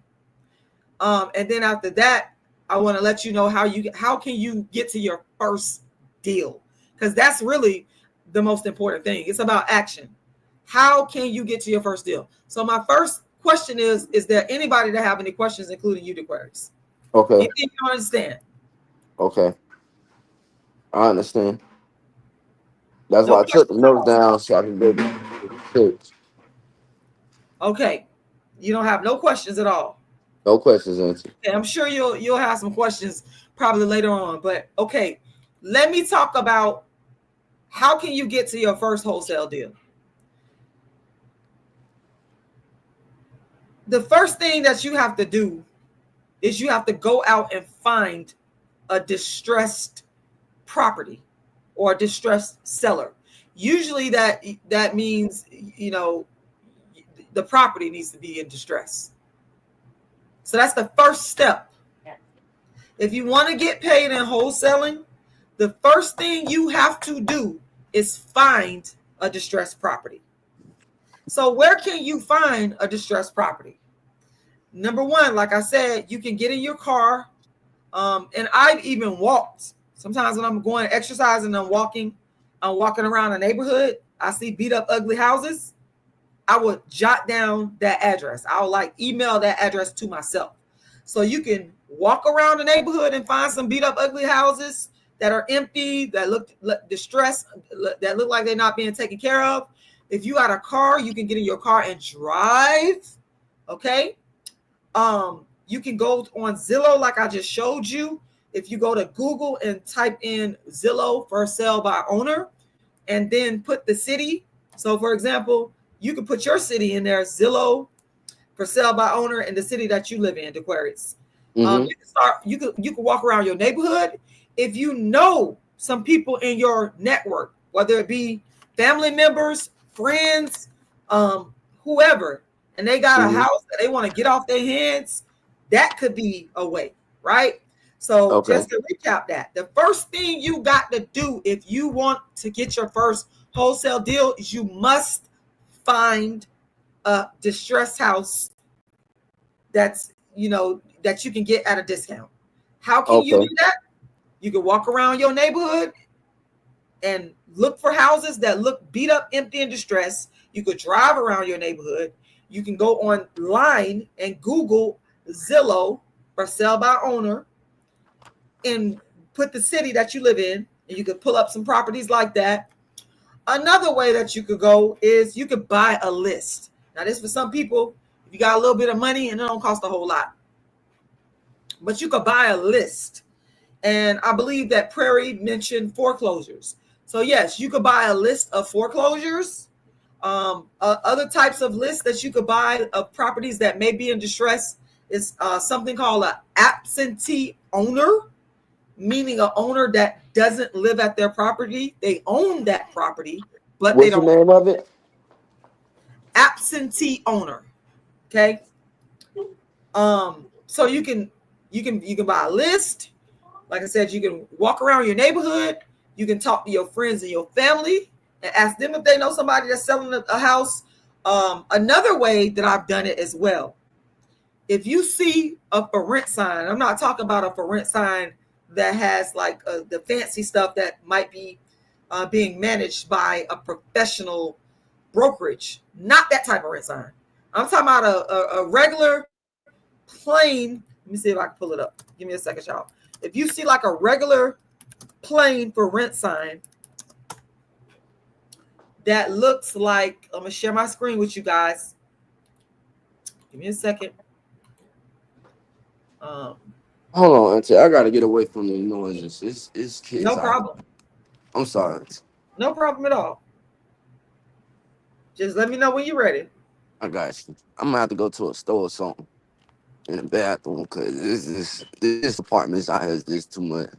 And then after that, I want to let you know how can you get to your first deal, because that's really the most important thing. It's about action. How can you get to your first deal? So my first question is there anybody that have any questions, including you, the queries? Okay. You think you understand? Okay. I understand. That's No why I took the questions at notes all. down so I can go to. Okay. You don't have no questions at all. No questions, auntie. Okay, I'm sure you'll have some questions probably later on. But okay, let me talk about how can you get to your first wholesale deal. The first thing that you have to do is you have to go out and find a distressed property or a distressed seller. Usually that means, the property needs to be in distress. So that's the first step. If you want to get paid in wholesaling, the first thing you have to do is find a distressed property. So where can you find a distressed property? Number one, like I said, you can get in your car. And I've even walked. Sometimes when I'm going exercising and I'm walking around a neighborhood, I see beat up ugly houses. I would jot down that address. I'll email that address to myself. So you can walk around the neighborhood and find some beat up ugly houses that are empty, that look distressed, that look like they're not being taken care of. If you got a car, you can get in your car and drive. Okay. You can go on Zillow like I just showed you. If you go to Google and type in Zillow for sale by owner and then put the city. So for example, you can put your city in there, Zillow for sale by owner, and the city that you live in, Aquarius. Mm-hmm. You can walk around your neighborhood. If you know some people in your network, whether it be family members, friends, whoever, and they got a house that they want to get off their hands, that could be a way, right? So just to recap that, the first thing you got to do if you want to get your first wholesale deal is you must find a distressed house that's, that you can get at a discount. How can you do that? You can walk around your neighborhood and look for houses that look beat up, empty, and distressed. You could drive around your neighborhood. You can go online and Google Zillow or sell by owner and put the city that you live in, and you could pull up some properties like that. Another way that you could go is you could buy a list. Now, this for some people, if you got a little bit of money and it don't cost a whole lot, but you could buy a list. And I believe that Prairie mentioned foreclosures. So yes, you could buy a list of foreclosures. Other types of lists that you could buy of properties that may be in distress is something called an absentee owner, meaning an owner that doesn't live at their property. They own that property, but they don't. What's the name of it? Absentee owner. Okay. So you can buy a list. Like I said, you can walk around your neighborhood. You can talk to your friends and your family and ask them if they know somebody that's selling a house. Another way that I've done it as well, if you see a for rent sign, I'm not talking about a for rent sign that has like the fancy stuff that might be being managed by a professional brokerage. Not that type of rent sign. I'm talking about a regular plain. Let me see if I can pull it up. Give me a second, y'all. If you see like a regular plain for rent sign that looks like, I'm gonna share my screen with you guys. Give me a second. Hold on, Auntie. I gotta get away from the noises. It's kids. No problem. I'm sorry. No problem at all. Just let me know when you're ready. I got you. I'm gonna have to go to a store or something in the bathroom because this apartment out here is just too much.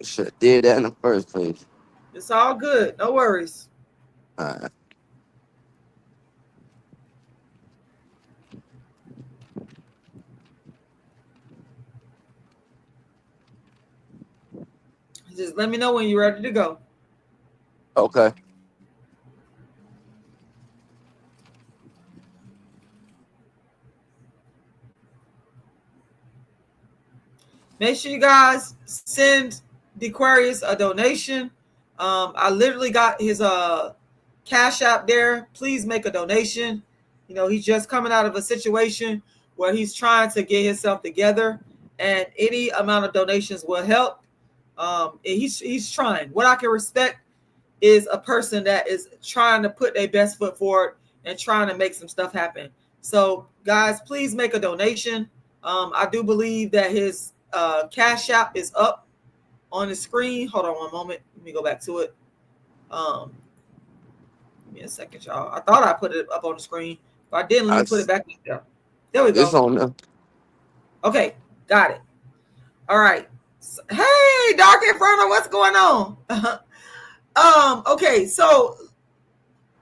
Should have did that in the first place. It's all good. No worries. All right. Just let me know when you're ready to go. Okay. Make sure you guys send Aquarius a donation. I literally got his Cash App there. Please make a donation. He's just coming out of a situation where he's trying to get himself together, and any amount of donations will help. He's trying. What I can respect is a person that is trying to put their best foot forward and trying to make some stuff happen. So guys, please make a donation. I do believe that his Cash App is up on the screen. Hold on one moment. Let me go back to it. Give me a second, y'all. I thought I put it up on the screen. If I didn't, let me put it back there. There we go. It's on there. Okay, got it. All right. Hey, Dark Inferno, what's going on? Okay, so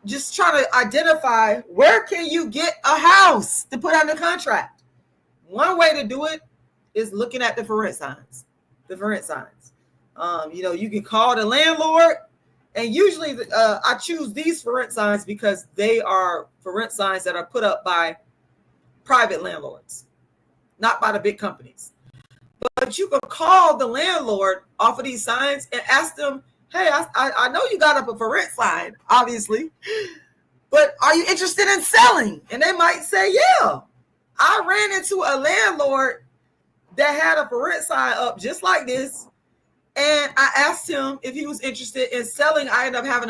just trying to identify where can you get a house to put under contract. One way to do it is looking at the for rent signs. You can call the landlord, and usually I choose these for rent signs because they are for rent signs that are put up by private landlords, not by the big companies. But you can call the landlord off of these signs and ask them, hey, I know you got up a for rent sign, obviously, but are you interested in selling? And they might say, yeah. I ran into a landlord that had a for rent sign up just like this, and I asked him if he was interested in selling. I ended up having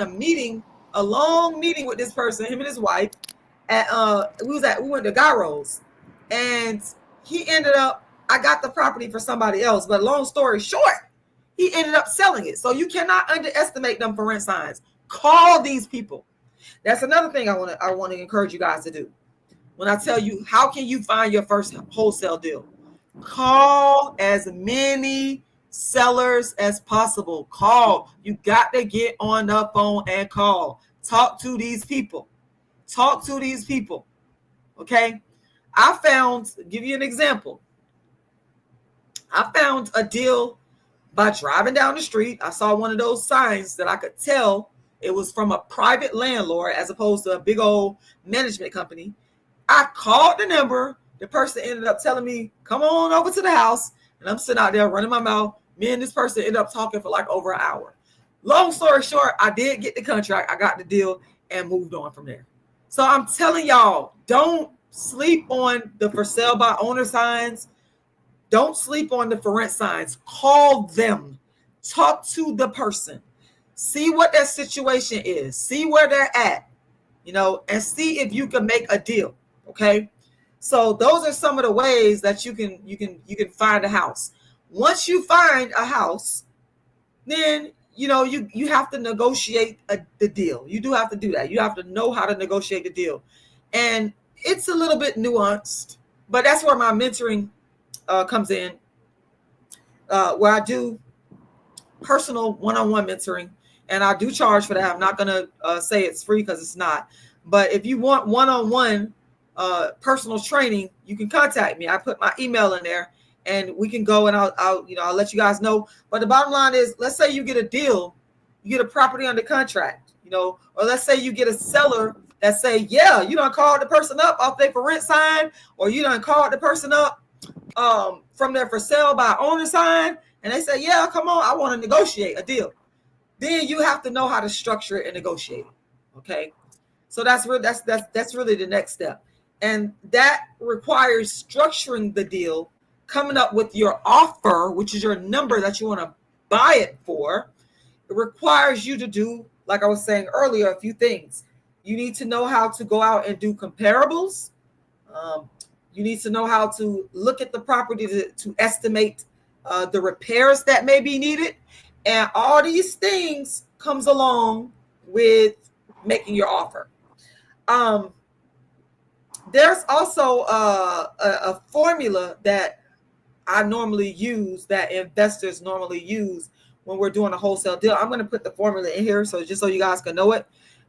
a long meeting with this person, him and his wife. We went to Gyros, and he ended up, I got the property for somebody else, but long story short, he ended up selling it. So you cannot underestimate them for rent signs. Call these people. That's another thing I want to encourage you guys to do. When I tell you, how can you find your first wholesale deal? Call as many sellers as possible. Call. You got to get on the phone and call. Talk to these people. Talk to these people. Okay? I found, give you an example. I found a deal by driving down the street. I saw one of those signs that I could tell it was from a private landlord as opposed to a big old management company. I called the number. The person ended up telling me, come on over to the house. And I'm sitting out there running my mouth. Me and this person ended up talking for like over an hour. Long story short, I did get the contract. I got the deal and moved on from there. So I'm telling y'all, don't sleep on the for sale by owner signs. Don't sleep on the for rent signs. Call them. Talk to the person. See what their situation is. See where they're at, and see if you can make a deal. Okay. So those are some of the ways that you can find a house. Once you find a house, then you have to negotiate the deal. You do have to do that. You have to know how to negotiate the deal. And it's a little bit nuanced, but that's where my mentoring comes in, where I do personal one-on-one mentoring, and I do charge for that. I'm not going to say it's free because it's not. But if you want one-on-one personal training, you can contact me. I put my email in there, and we can go and I'll let you guys know. But the bottom line is, let's say you get a deal, you get a property under contract, or let's say you get a seller that say, yeah, you done called the person up off their for rent sign, or you done called the person up from their for sale by owner sign, and they say, yeah, come on, I want to negotiate a deal. Then you have to know how to structure it and negotiate it. Okay, so that's really the next step, and that requires structuring the deal, coming up with your offer, which is your number that you want to buy it for. It requires you to do, like I was saying earlier, a few things. You need to know how to go out and do comparables. You need to know how to look at the property to estimate the repairs that may be needed. And all these things comes along with making your offer. There's also a formula that I normally use, that investors normally use when we're doing a wholesale deal. I'm going to put the formula in here just so you guys can know it.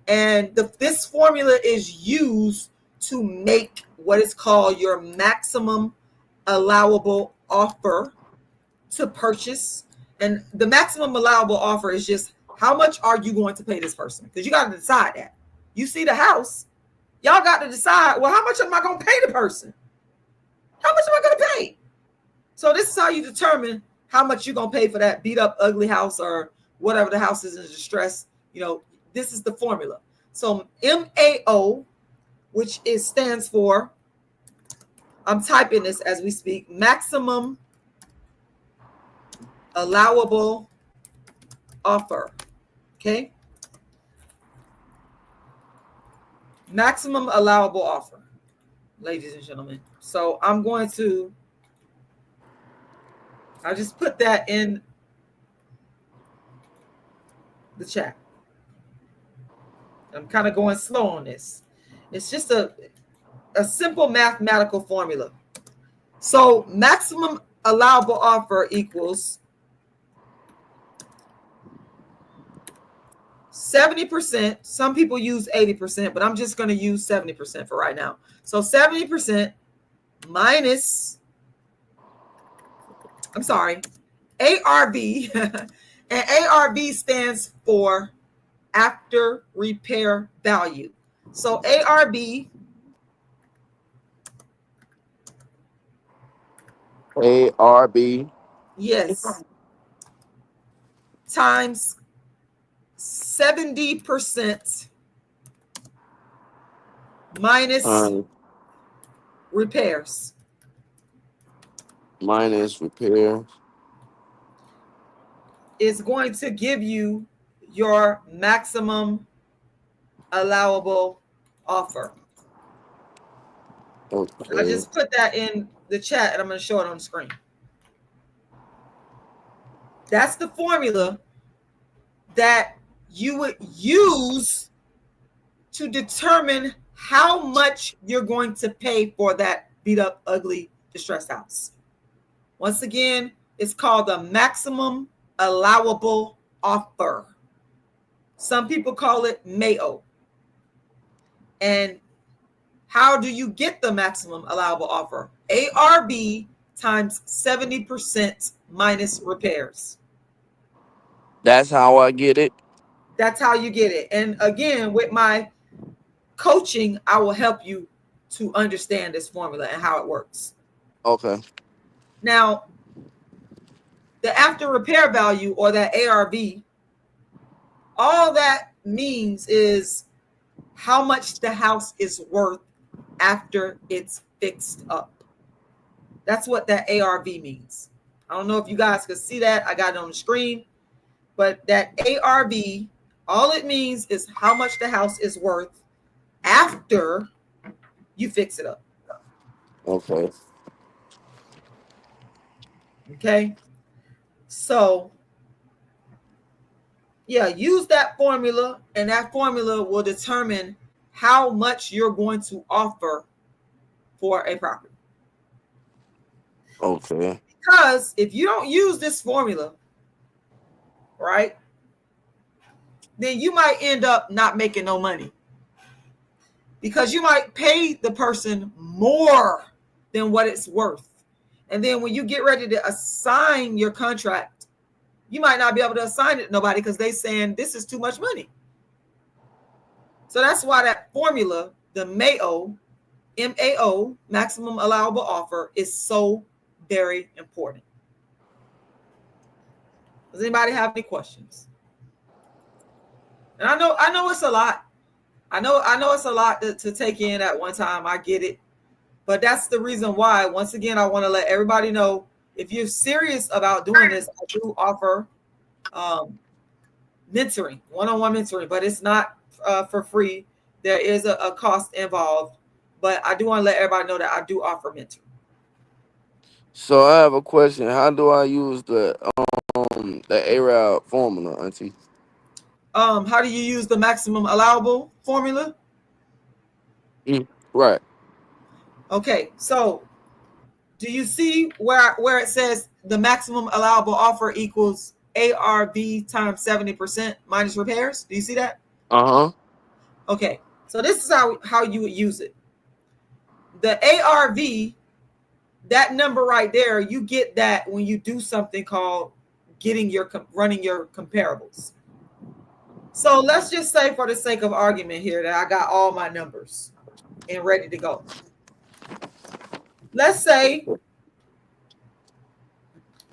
And this formula is used to make what is called your maximum allowable offer to purchase. And the maximum allowable offer is just, how much are you going to pay this person? Because you got to decide that. You see the house, y'all got to decide, well, how much am I going to pay the person? How much am I going to pay? So this is how you determine how much you're going to pay for that beat up, ugly house, or whatever the house is in distress. This is the formula. So MAO, which stands for, I'm typing this as we speak, maximum allowable offer. Okay. Maximum allowable offer, ladies and gentlemen. So I just put that in the chat. I'm kind of going slow on this. It's just a simple mathematical formula. So maximum allowable offer equals 70%. Some people use 80%, but I'm just going to use 70% for right now. So 70% minus, ARV. And ARV stands for after repair value. So ARV yes, times 70% minus repairs. Is going to give you your maximum allowable offer. Okay. I just put that in the chat and I'm going to show it on the screen. That's the formula that you would use to determine how much you're going to pay for that beat up, ugly, distressed house. Once again, it's called the maximum allowable offer. Some people call it MAO. And how do you get the maximum allowable offer? ARV times 70% minus repairs. That's how I get it. That's how you get it. And again, with my coaching, I will help you to understand this formula and how it works. Okay. Now, the after repair value, or that ARV, all that means is how much the house is worth after it's fixed up. That's what that ARV means. I don't know if you guys can see that. I got it on the screen. But that ARV, all it means is how much the house is worth after you fix it up. Okay. Okay. So, yeah, use that formula, and that formula will determine how much you're going to offer for a property. Okay. Because if you don't use this formula, right, then you might end up not making no money. Because you might pay the person more than what it's worth. And then when you get ready to assign your contract, you might not be able to assign it to nobody because they're saying this is too much money. So that's why that formula, the MAO, MAO, maximum allowable offer, is so very important. Does anybody have any questions? And I know it's a lot. I know it's a lot to take in at one time. I get it. But that's the reason why, once again, I want to let everybody know, if you're serious about doing this, I do offer mentoring, one-on-one mentoring, but it's not for free. There is a cost involved, but I do want to let everybody know that I do offer mentoring. So I have a question. How do I use the ARAB formula, Auntie? How do you use the maximum allowable formula? Right. Okay, so do you see where it says the maximum allowable offer equals ARV times 70% minus repairs? Do you see that? Uh-huh. Okay, so this is how you would use it. The ARV, that number right there, you get that when you do something called running your comparables. So let's just say, for the sake of argument here, that I got all my numbers and ready to go. Let's say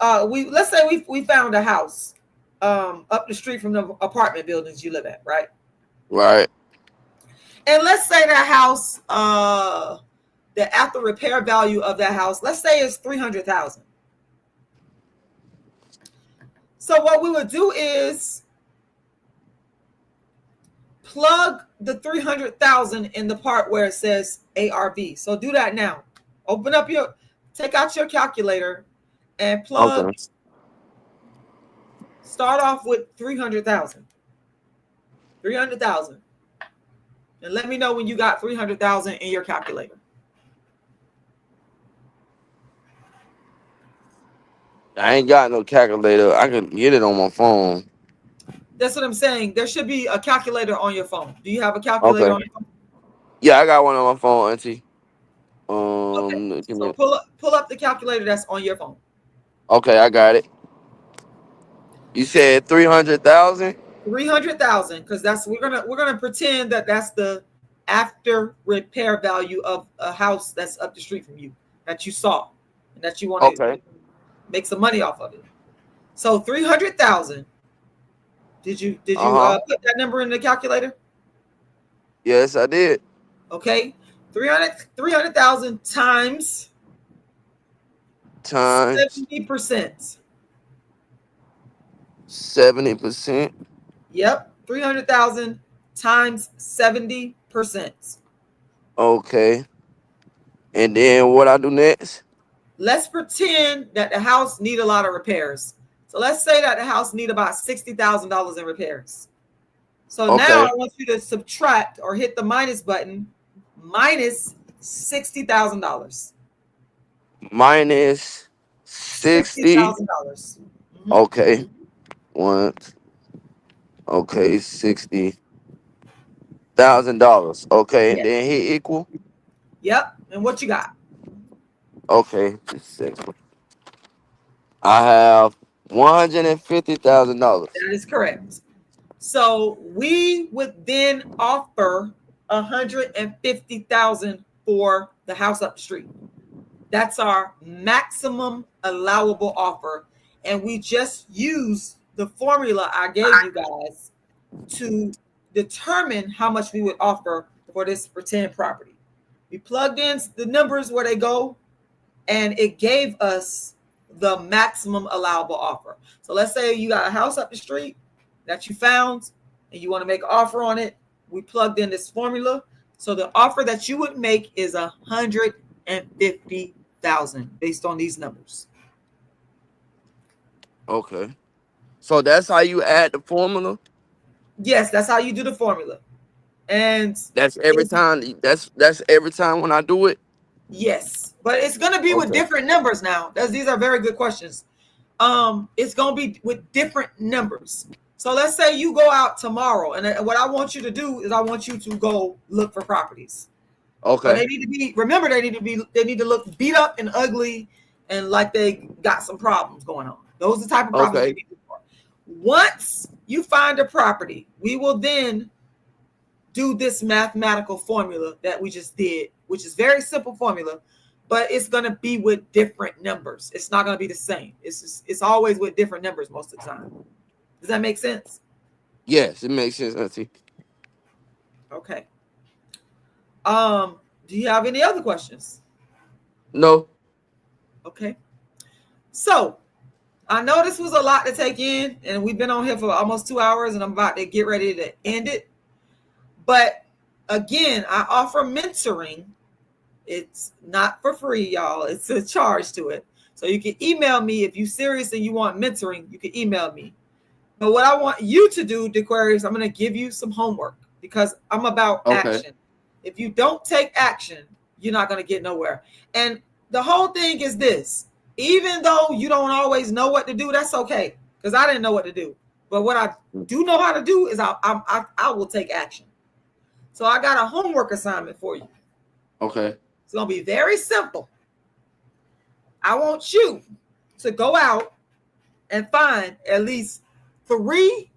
we found a house up the street from the apartment buildings you live at, right? Right. And let's say that house, the after repair value of that house, let's say is $300,000. So what we would do is plug the $300,000 in the part where it says ARV. So do that now. Take out your calculator and plug. Okay. Start off with 300,000. 300,000. And let me know when you got 300,000 in your calculator. I ain't got no calculator. I can get it on my phone. That's what I'm saying. There should be a calculator on your phone. Do you have a calculator on your phone? Yeah, I got one on my phone, Auntie. Okay. So pull up the calculator that's on your phone. Okay, I got it. You said 300,000? 300,000, because we're gonna pretend that that's the after repair value of a house that's up the street from you that you saw and that you want to make some money off of it. So 300,000. Did you put that number in the calculator? Yes, I did. Okay, 300,000 times 70%. 70%. Yep, 300,000 times 70%. Okay. And then what I do next? let's pretend that the house need a lot of repairs. So let's say that the house need about $60,000 in repairs. So now I want you to subtract or hit the minus button, minus $60,000. Minus 60. $60,000. Okay. Okay, $60,000. Okay, and then hit equal. Yep. And what you got? Okay, I have $150,000. That is correct. So we would then offer $150,000 for the house up the street. That's our maximum allowable offer, and we just use the formula I gave you guys to determine how much we would offer for this pretend property. We plugged in the numbers where they go, and it gave us the maximum allowable offer. So let's say you got a house up the street that you found and you want to make an offer on it. We plugged in this formula. So the offer that you would make is $150,000 based on these numbers. Okay. So that's how you add the formula? Yes, that's how you do the formula. And that's every time. That's every time when I do it? Yes, but it's going to be with different numbers now. These are very good questions. It's going to be with different numbers. So let's say you go out tomorrow, and what I want you to do is I want you to go look for properties. Okay. But they need to be, remember, they need to look beat up and ugly and like they got some problems going on. Those are the type of problems you need to look for. Once you find a property, we will then do this mathematical formula that we just did, which is very simple formula, but it's going to be with different numbers. It's not going to be the same. It's always with different numbers most of the time. Does that make sense? Yes, it makes sense, Auntie. Okay. Do you have any other questions? No. Okay. So I know this was a lot to take in, and we've been on here for almost 2 hours, and I'm about to get ready to end it. But again, I offer mentoring. It's not for free, y'all. It's a charge to it. So you can email me if you're serious and you want mentoring. You can email me. But what I want you to do, Aquarius, I'm going to give you some homework because I'm about action. If you don't take action, you're not going to get nowhere. And the whole thing is this. Even though you don't always know what to do, that's okay. Because I didn't know what to do. But what I do know how to do is I will take action. So I got a homework assignment for you. Okay. It's going to be very simple. I want you to go out and find at least 3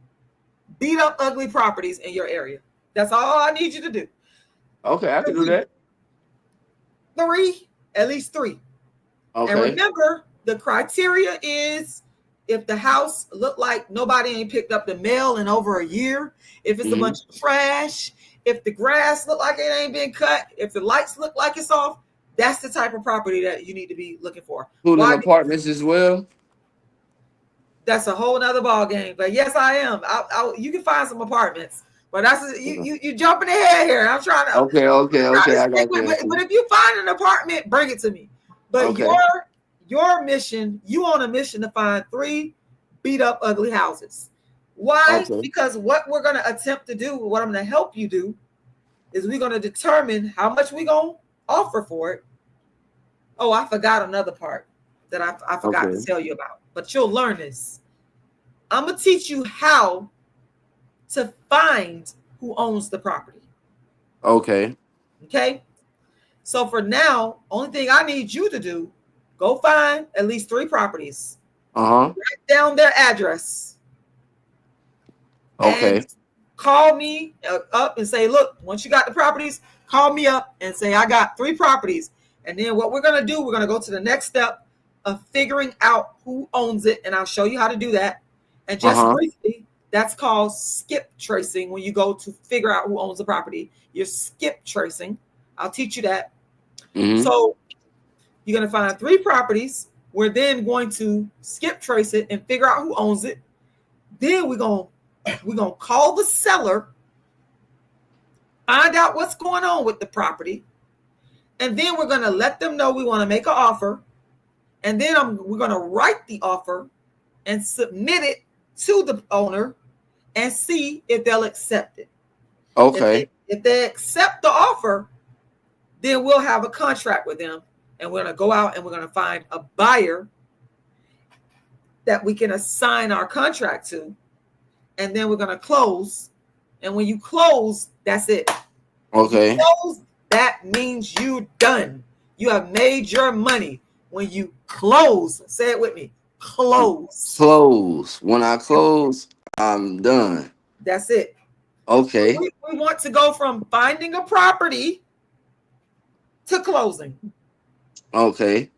beat up ugly properties in your area. That's all I need you to do. Okay, I can do that. 3, at least 3. Okay. And remember, the criteria is if the house look like nobody ain't picked up the mail in over a year, if it's a bunch of trash, if the grass look like it ain't been cut, if the lights look like it's off, that's the type of property that you need to be looking for. Including apartments as well? That's a whole nother ball game. But yes, I am. You can find some apartments. But that's you jumping ahead here. I'm trying to. Okay. I got you. But if you find an apartment, bring it to me. But your mission, you on a mission to find 3 beat up ugly houses. Why? Okay. Because what we're going to attempt to do, what I'm going to help you do, is we're going to determine how much we're going to offer for it. Oh, I forgot another part that I forgot to tell you about. But you'll learn this. I'm going to teach you how to find who owns the property. Okay. So for now, only thing I need you to do, go find at least 3 properties. Write down their address. And call me up and say, look, once you got the properties, call me up and say, I got 3 properties. And then what we're going to do, we're going to go to the next step of figuring out who owns it. And I'll show you how to do that. And just briefly, that's called skip tracing. When you go to figure out who owns the property, you're skip tracing. I'll teach you that. So you're going to find 3 properties. We're then going to skip trace it and figure out who owns it. Then we're going to call the seller, find out what's going on with the property. And then we're going to let them know we want to make an offer. and then we're going to write the offer and submit it to the owner and see if they'll accept it. Okay. If they accept the offer, then we'll have a contract with them, and we're going to go out and we're going to find a buyer that we can assign our contract to, and then we're going to close. And when you close, that's it. Okay. You close, that means you're done. You have made your money. When you close, say it with me, close. Close. When I close, I'm done. That's it. Okay. We want to go from finding a property to closing. Okay.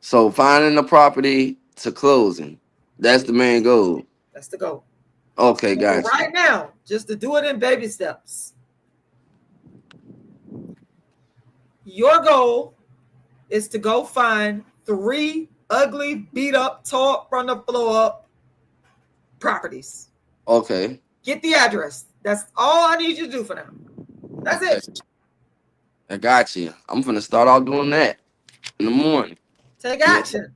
So finding the property to closing. That's the main goal. That's the goal. Okay, gotcha. Right now, just to do it in baby steps. Your goal is to go find 3 ugly, beat up, tore from the floor up properties. Okay. Get the address. That's all I need you to do for now. That's it. I got you. I'm gonna start off doing that in the morning. Take action.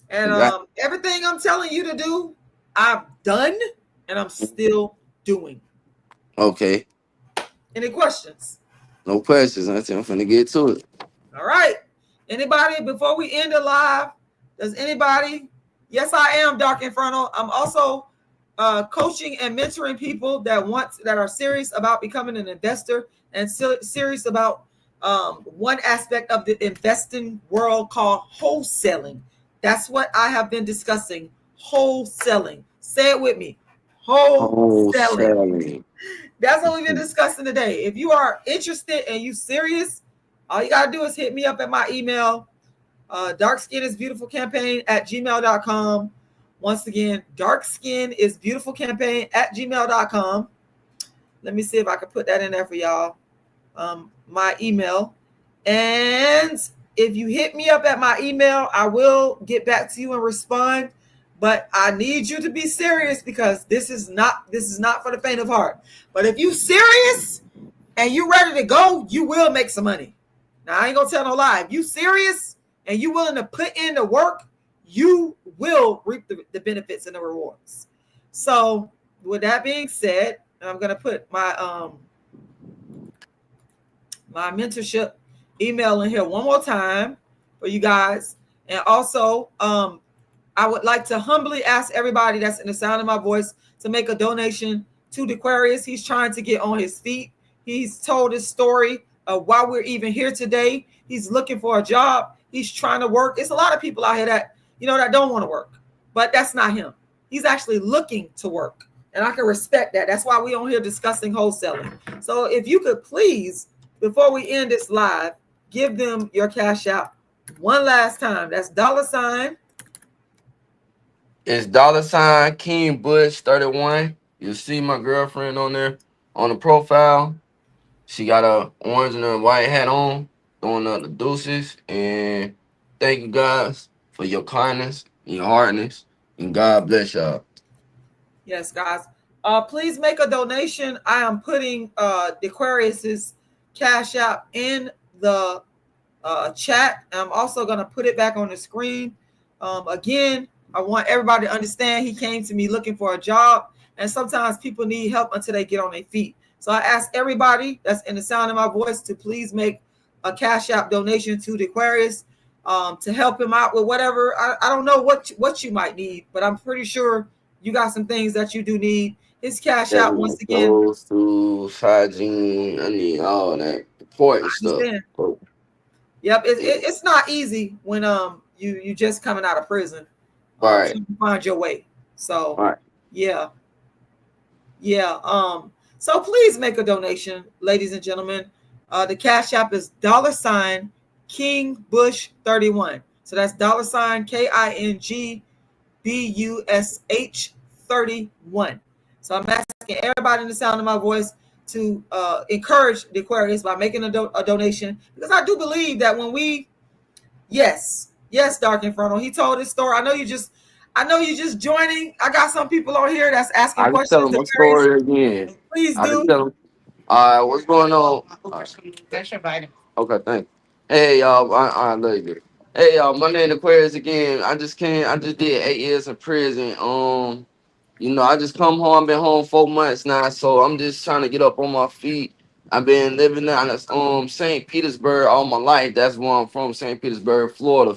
And everything I'm telling you to do, I've done and I'm still doing. Okay. Any questions? No questions. I'm finna get to it. All right. Anybody, before we end the live, does anybody? Yes, I am Dark Inferno. I'm also coaching and mentoring people that are serious about becoming an investor and serious about one aspect of the investing world called wholesaling. That's what I have been discussing. Wholesaling. Say it with me. Wholesaling. That's what we've been discussing today. If you are interested and you serious, all you got to do is hit me up at my email, darkskinisbeautifulcampaign@gmail.com. Once again, darkskinisbeautifulcampaign@gmail.com. Let me see if I can put that in there for y'all. My email. And if you hit me up at my email, I will get back to you and respond. But I need you to be serious because this is not for the faint of heart. But if you serious and you ready to go, you will make some money. Now, I ain't going to tell no lie. If you serious and you willing to put in the work, you will reap the benefits and the rewards. So with that being said, I'm going to put my my mentorship email in here one more time for you guys. And also, I would like to humbly ask everybody that's in the sound of my voice to make a donation to Aquarius. He's trying to get on his feet. He's told his story of why we're even here today. He's looking for a job. He's trying to work. It's a lot of people out here that don't want to work, but that's not him. He's actually looking to work, and I can respect that. That's why we're on here discussing wholesaling. So if you could please, before we end this live, give them your cash out one last time. That's $. It's $King Bush 31. You see my girlfriend on there on the profile. She got a orange and a white hat on, throwing up the deuces. And thank you guys for your kindness and your hardness. And God bless y'all. Yes, guys. Please make a donation. I am putting Aquarius's cash out in the chat. I'm also going to put it back on the screen. Again, I want everybody to understand he came to me looking for a job, and sometimes people need help until they get on their feet. So I ask everybody that's in the sound of my voice to please make a cash app donation to the Aquarius to help him out with whatever. I don't know what you might need, but I'm pretty sure you got some things that you do need. His cash out once again. Clothes, tools, hygiene. I need all that important stuff. Yep, it's not easy when you just coming out of prison. Right. To find your way. So right. Yeah. So please make a donation, ladies and gentlemen. The cash app is $King Bush 31. So that's $KINGBUSH 31. So I'm asking everybody in the sound of my voice to encourage the Aquarius by making a donation, because I do believe that when we, yes, Dark Inferno, he told his story. I know you just joining. I got some people on here that's asking questions. Tell them my story again. Please do. Tell them. What's going on? That's your vitamin. Okay, thanks. Hey, y'all. I love you. Hey y'all, my name is Aquarius again. I just did 8 years in prison. I just come home, been home 4 months now, so I'm just trying to get up on my feet. I've been living down in St. Petersburg all my life. That's where I'm from, St. Petersburg, Florida.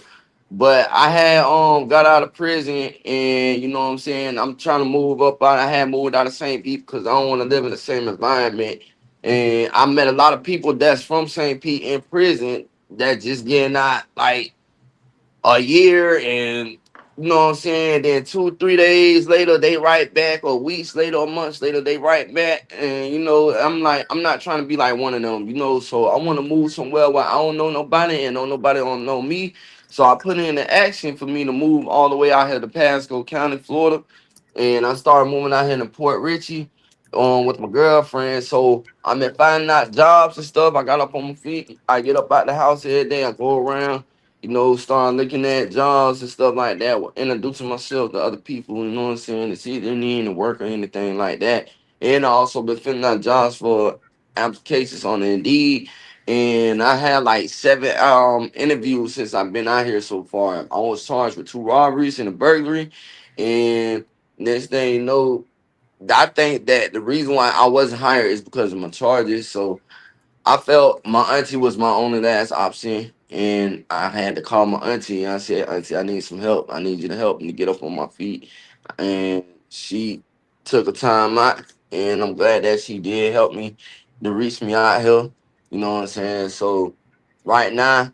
But I had got out of prison, and you know what I'm saying, I'm trying to move up out. I had moved out of St. Pete because I don't want to live in the same environment. And I met a lot of people that's from St. Pete in prison that just getting out like a year, and you know what I'm saying, then 2 3 days later they right back, or weeks later or months later they right back. And I'm like, I'm not trying to be like one of them, so I want to move somewhere where I don't know nobody and nobody don't know me. So I put in the action for me to move all the way out here to Pasco County, Florida, and I started moving out here to Port Richey with my girlfriend. So I've been finding out jobs and stuff. I got up on my feet. I get up out the house every day. I go around, start looking at jobs and stuff like that, introducing myself to other people, you know what I'm saying, to see if they need any work or anything like that. And I also been filling out jobs for applications on Indeed. And I had like 7 interviews since I've been out here so far. I was charged with 2 robberies and a burglary. And next thing you know, I think that the reason why I wasn't hired is because of my charges. So I felt my auntie was my only last option, and I had to call my auntie. And I said, "Auntie, I need some help. I need you to help me to get up on my feet." And she took a time out, and I'm glad that she did help me to reach me out here. You know what I'm saying? So right now,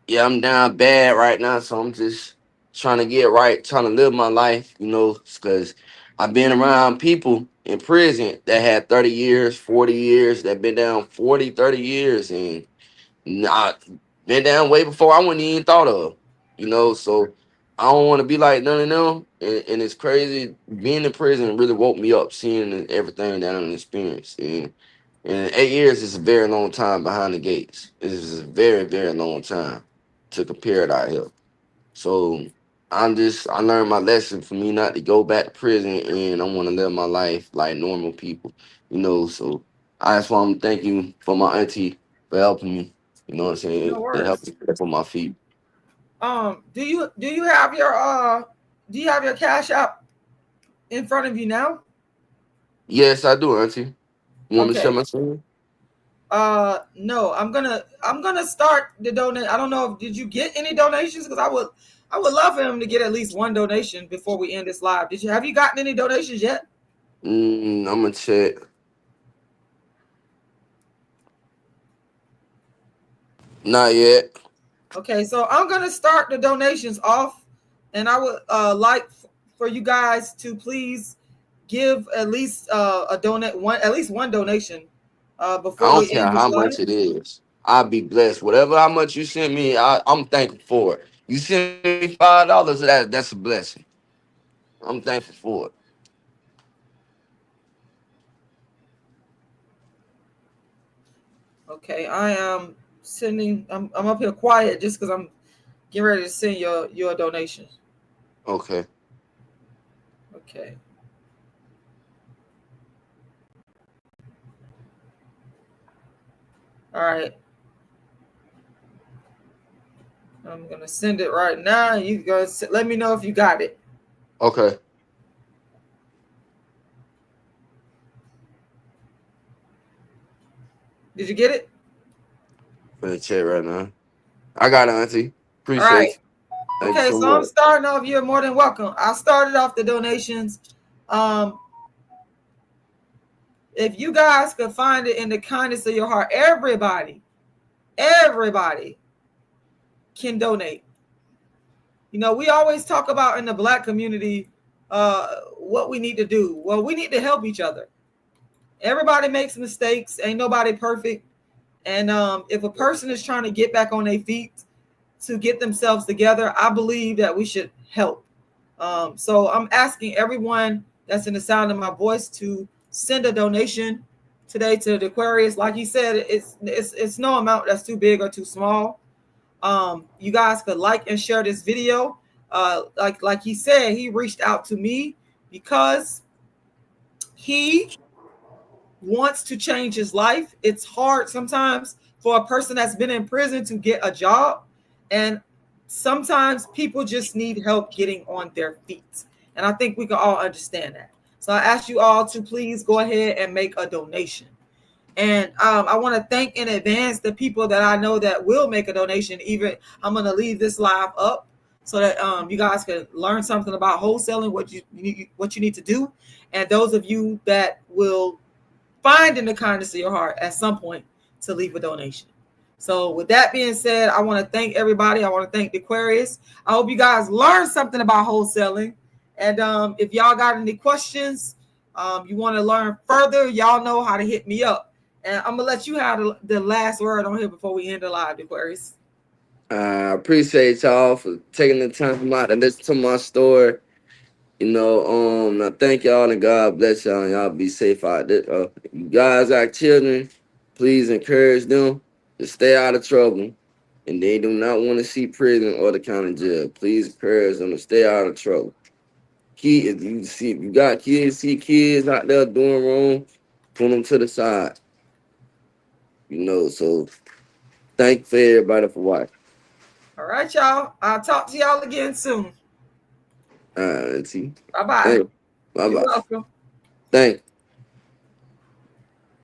yeah, I'm down bad right now, so I'm just trying to get right, trying to live my life, because I've been around people in prison that had 30 years, 40 years, that been down 40, 30 years, and not been down way before I wouldn't even thought of, so I don't want to be like none of them. And it's crazy. Being in prison really woke me up, seeing everything that I'm experienced. And 8 years is a very long time behind the gates. It is a very, very long time to compare it out here. So I learned my lesson for me not to go back to prison, and I want to live my life like normal people, So that's why I'm thanking for my auntie for helping me, you know what I'm No saying, to help worries. me get up on my feet. Do you have your Cash App in front of you now? Yes, I do, auntie. You want me to share Okay. my screen? No, I'm gonna start the donate. I don't know if did you get any donations, because I would love for him to get at least one donation before we end this live. Have you gotten any donations yet? I'm gonna check. Not yet. Okay, so I'm gonna start the donations off, and I would like for you guys to please give at least a donate one at least one donation I before don't we care end this how live. much it is. I'll be blessed. Whatever how much you send me, I'm thankful for it. You send me $5, that's a blessing. I'm thankful for it. Okay, I am sending. I'm up here quiet just because I'm getting ready to send your donation. Okay. Okay. All right. I'm gonna send it right now. You guys let me know if you got it. Okay. Did you get it? For the chat right now. I got it, auntie. All right. Appreciate you. Thank you Okay, so so I'm much. starting off. You're more than welcome. I started off the donations. Um, if you guys could find it in the kindness of your heart, everybody can donate. We always talk about in the Black community what we need to do. Well, we need to help each other. Everybody makes mistakes. Ain't nobody perfect. And if a person is trying to get back on their feet to get themselves together, I believe that we should help. So I'm asking everyone that's in the sound of my voice to send a donation today to the Aquarius. Like he said, it's no amount that's too big or too small. You guys could like and share this video. Like he said, he reached out to me because he wants to change his life. It's hard sometimes for a person that's been in prison to get a job. And sometimes people just need help getting on their feet. And I think we can all understand that. So I ask you all to please go ahead and make a donation. And I want to thank in advance the people that I know that will make a donation. Even I'm going to leave this live up so that you guys can learn something about wholesaling, what you need to do. And those of you that will find in the kindness of your heart at some point to leave a donation. So with that being said, I want to thank everybody. I want to thank the Aquarius. I hope you guys learned something about wholesaling. And if y'all got any questions, you want to learn further, y'all know how to hit me up. And I'm going to let you have the last word on here before we end the live, Aquarius. I appreciate y'all for taking the time out to listen to my story. You know, I thank y'all and God bless y'all and y'all be safe out there. You guys got children, please encourage them to stay out of trouble. And they do not want to see prison or the county jail. Please encourage them to stay out of trouble. Kids, you got kids, see kids out there doing wrong, put them to the side. You know, so thank you for everybody for watching. All right, y'all. I'll talk to y'all again soon. Let's see. Bye-bye. Bye-bye. You're welcome. Thank you.